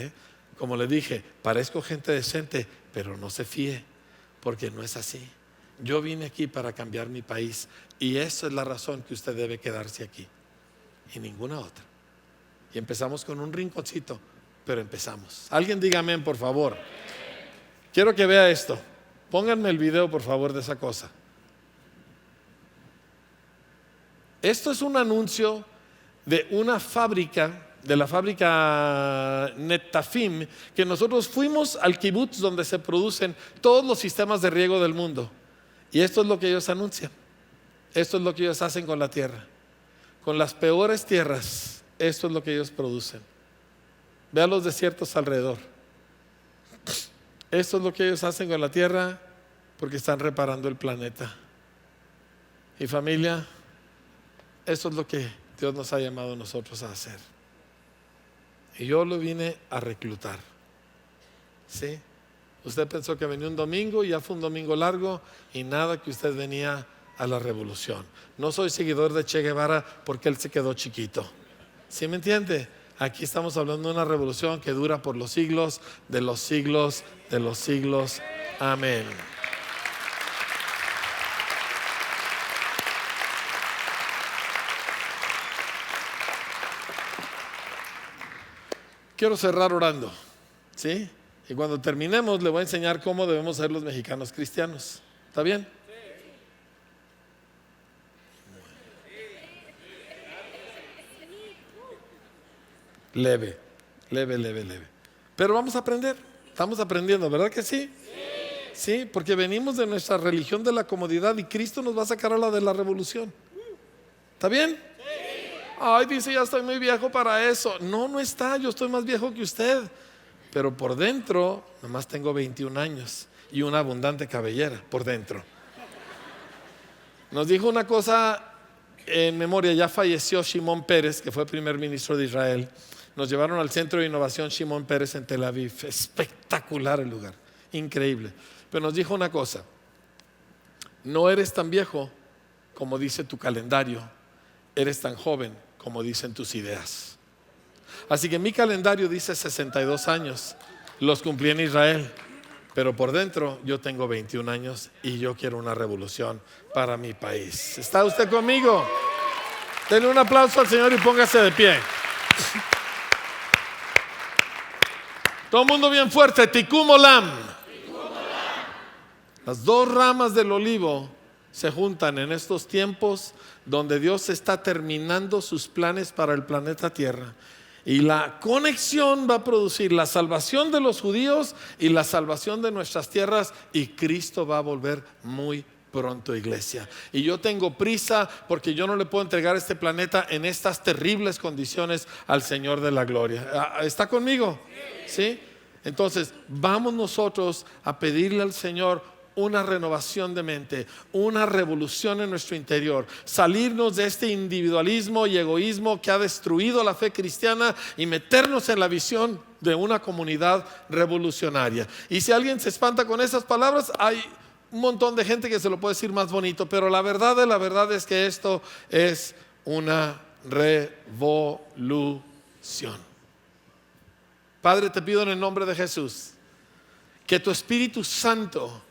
[SPEAKER 1] Como le dije, parezco gente decente, pero no se fíe, porque no es así. Yo vine aquí para cambiar mi país, y esa es la razón que usted debe quedarse aquí y ninguna otra. Y empezamos con un rinconcito, pero empezamos. Alguien diga amén, por favor. Quiero que vea esto. Pónganme el video, por favor, de esa cosa. Esto es un anuncio de una fábrica de la fábrica Netafim, que nosotros fuimos al kibutz donde se producen todos los sistemas de riego del mundo. Y esto es lo que ellos anuncian. Esto es lo que ellos hacen con la tierra. Con las peores tierras, esto es lo que ellos producen. Vean los desiertos alrededor. Esto es lo que ellos hacen con la tierra porque están reparando el planeta. Y familia, eso es lo que Dios nos ha llamado a nosotros a hacer. Y yo lo vine a reclutar. ¿Sí? Usted pensó que venía un domingo y ya fue un domingo largo y nada que usted venía a la revolución. No soy seguidor de Che Guevara porque él se quedó chiquito. ¿Sí me entiende? Aquí estamos hablando de una revolución que dura por los siglos de los siglos de los siglos. Amén. Quiero cerrar orando, ¿sí? Y cuando terminemos le voy a enseñar cómo debemos ser los mexicanos cristianos. ¿Está bien? Leve. Pero vamos a aprender. Estamos aprendiendo, ¿verdad que sí? Sí, porque venimos de nuestra religión de la comodidad y Cristo nos va a sacar a la de la revolución. ¿Está bien? Ay, dice, ya estoy muy viejo para eso. No, no está, yo estoy más viejo que usted. Pero por dentro, nomás tengo 21 años y una abundante cabellera por dentro. Nos dijo una cosa en memoria, ya falleció Shimon Peres, que fue primer ministro de Israel. Nos llevaron al Centro de Innovación Shimon Peres en Tel Aviv. Espectacular el lugar, increíble. Pero nos dijo una cosa: no eres tan viejo como dice tu calendario, eres tan joven como dicen tus ideas. Así que mi calendario dice 62 años, los cumplí en Israel, pero por dentro yo tengo 21 años y yo quiero una revolución para mi país. ¿Está usted conmigo? Denle un aplauso al Señor y póngase de pie. Todo el mundo bien fuerte. Tikkun Olam. Las dos ramas del olivo se juntan en estos tiempos donde Dios está terminando sus planes para el planeta Tierra. Y la conexión va a producir la salvación de los judíos y la salvación de nuestras tierras. Y Cristo va a volver muy pronto, iglesia. Y yo tengo prisa porque yo no le puedo entregar este planeta en estas terribles condiciones al Señor de la gloria. ¿Está conmigo? ¿Sí? Entonces vamos nosotros a pedirle al Señor una renovación de mente, una revolución en nuestro interior, salirnos de este individualismo y egoísmo que ha destruido la fe cristiana y meternos en la visión de una comunidad revolucionaria. Y si alguien se espanta con esas palabras, hay un montón de gente que se lo puede decir más bonito, pero la verdad de la verdad es que esto es una revolución. Padre, te pido en el nombre de Jesús que tu Espíritu Santo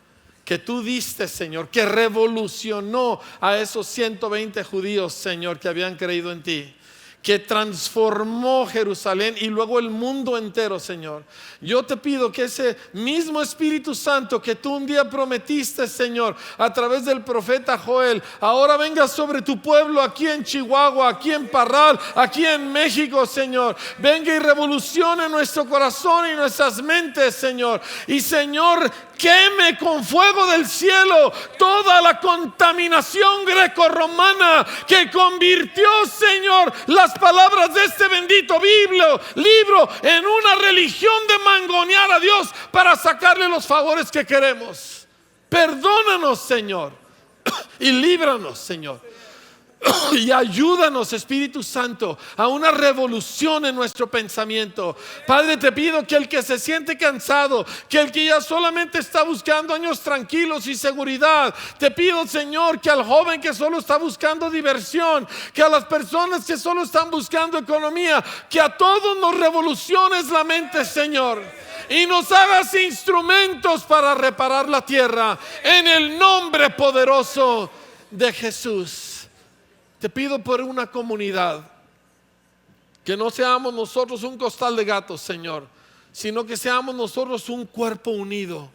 [SPEAKER 1] que tú diste, Señor, que revolucionó a esos 120 judíos, Señor, que habían creído en ti, que transformó Jerusalén y luego el mundo entero, Señor. Yo te pido que ese mismo Espíritu Santo que tú un día prometiste, Señor, a través del profeta Joel, ahora venga sobre tu pueblo aquí en Chihuahua, aquí en Parral, aquí en México, Señor. Venga y revolucione nuestro corazón y nuestras mentes, Señor. Y Señor, queme con fuego del cielo toda la contaminación grecorromana que convirtió, Señor, las palabras de este bendito libro en una religión de mangonear a Dios para sacarle los favores que queremos. Perdónanos, Señor, y líbranos, Señor. Y ayúdanos, Espíritu Santo, a una revolución en nuestro pensamiento. Padre, te pido que el que se siente cansado, que el que ya solamente está buscando años tranquilos y seguridad, te pido, Señor, que al joven que solo está buscando diversión, que a las personas que solo están buscando economía, que a todos nos revoluciones la mente, Señor, y nos hagas instrumentos para reparar la tierra en el nombre poderoso de Jesús. Te pido por una comunidad, que no seamos nosotros un costal de gatos, Señor, sino que seamos nosotros un cuerpo unido.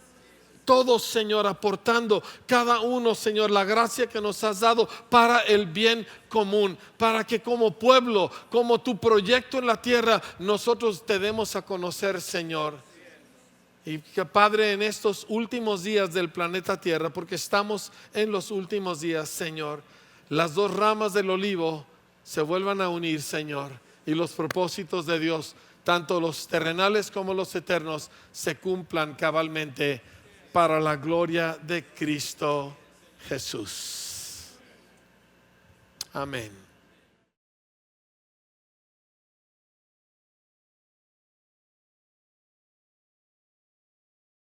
[SPEAKER 1] todos, Señor, aportando cada uno, Señor, la gracia que nos has dado para el bien común, para que como pueblo, como tu proyecto en la tierra, nosotros te demos a conocer, Señor. Y que, Padre, en estos últimos días del planeta Tierra, porque estamos en los últimos días, Señor, las dos ramas del olivo se vuelvan a unir, Señor, y los propósitos de Dios, tanto los terrenales como los eternos, se cumplan cabalmente para la gloria de Cristo Jesús. Amén.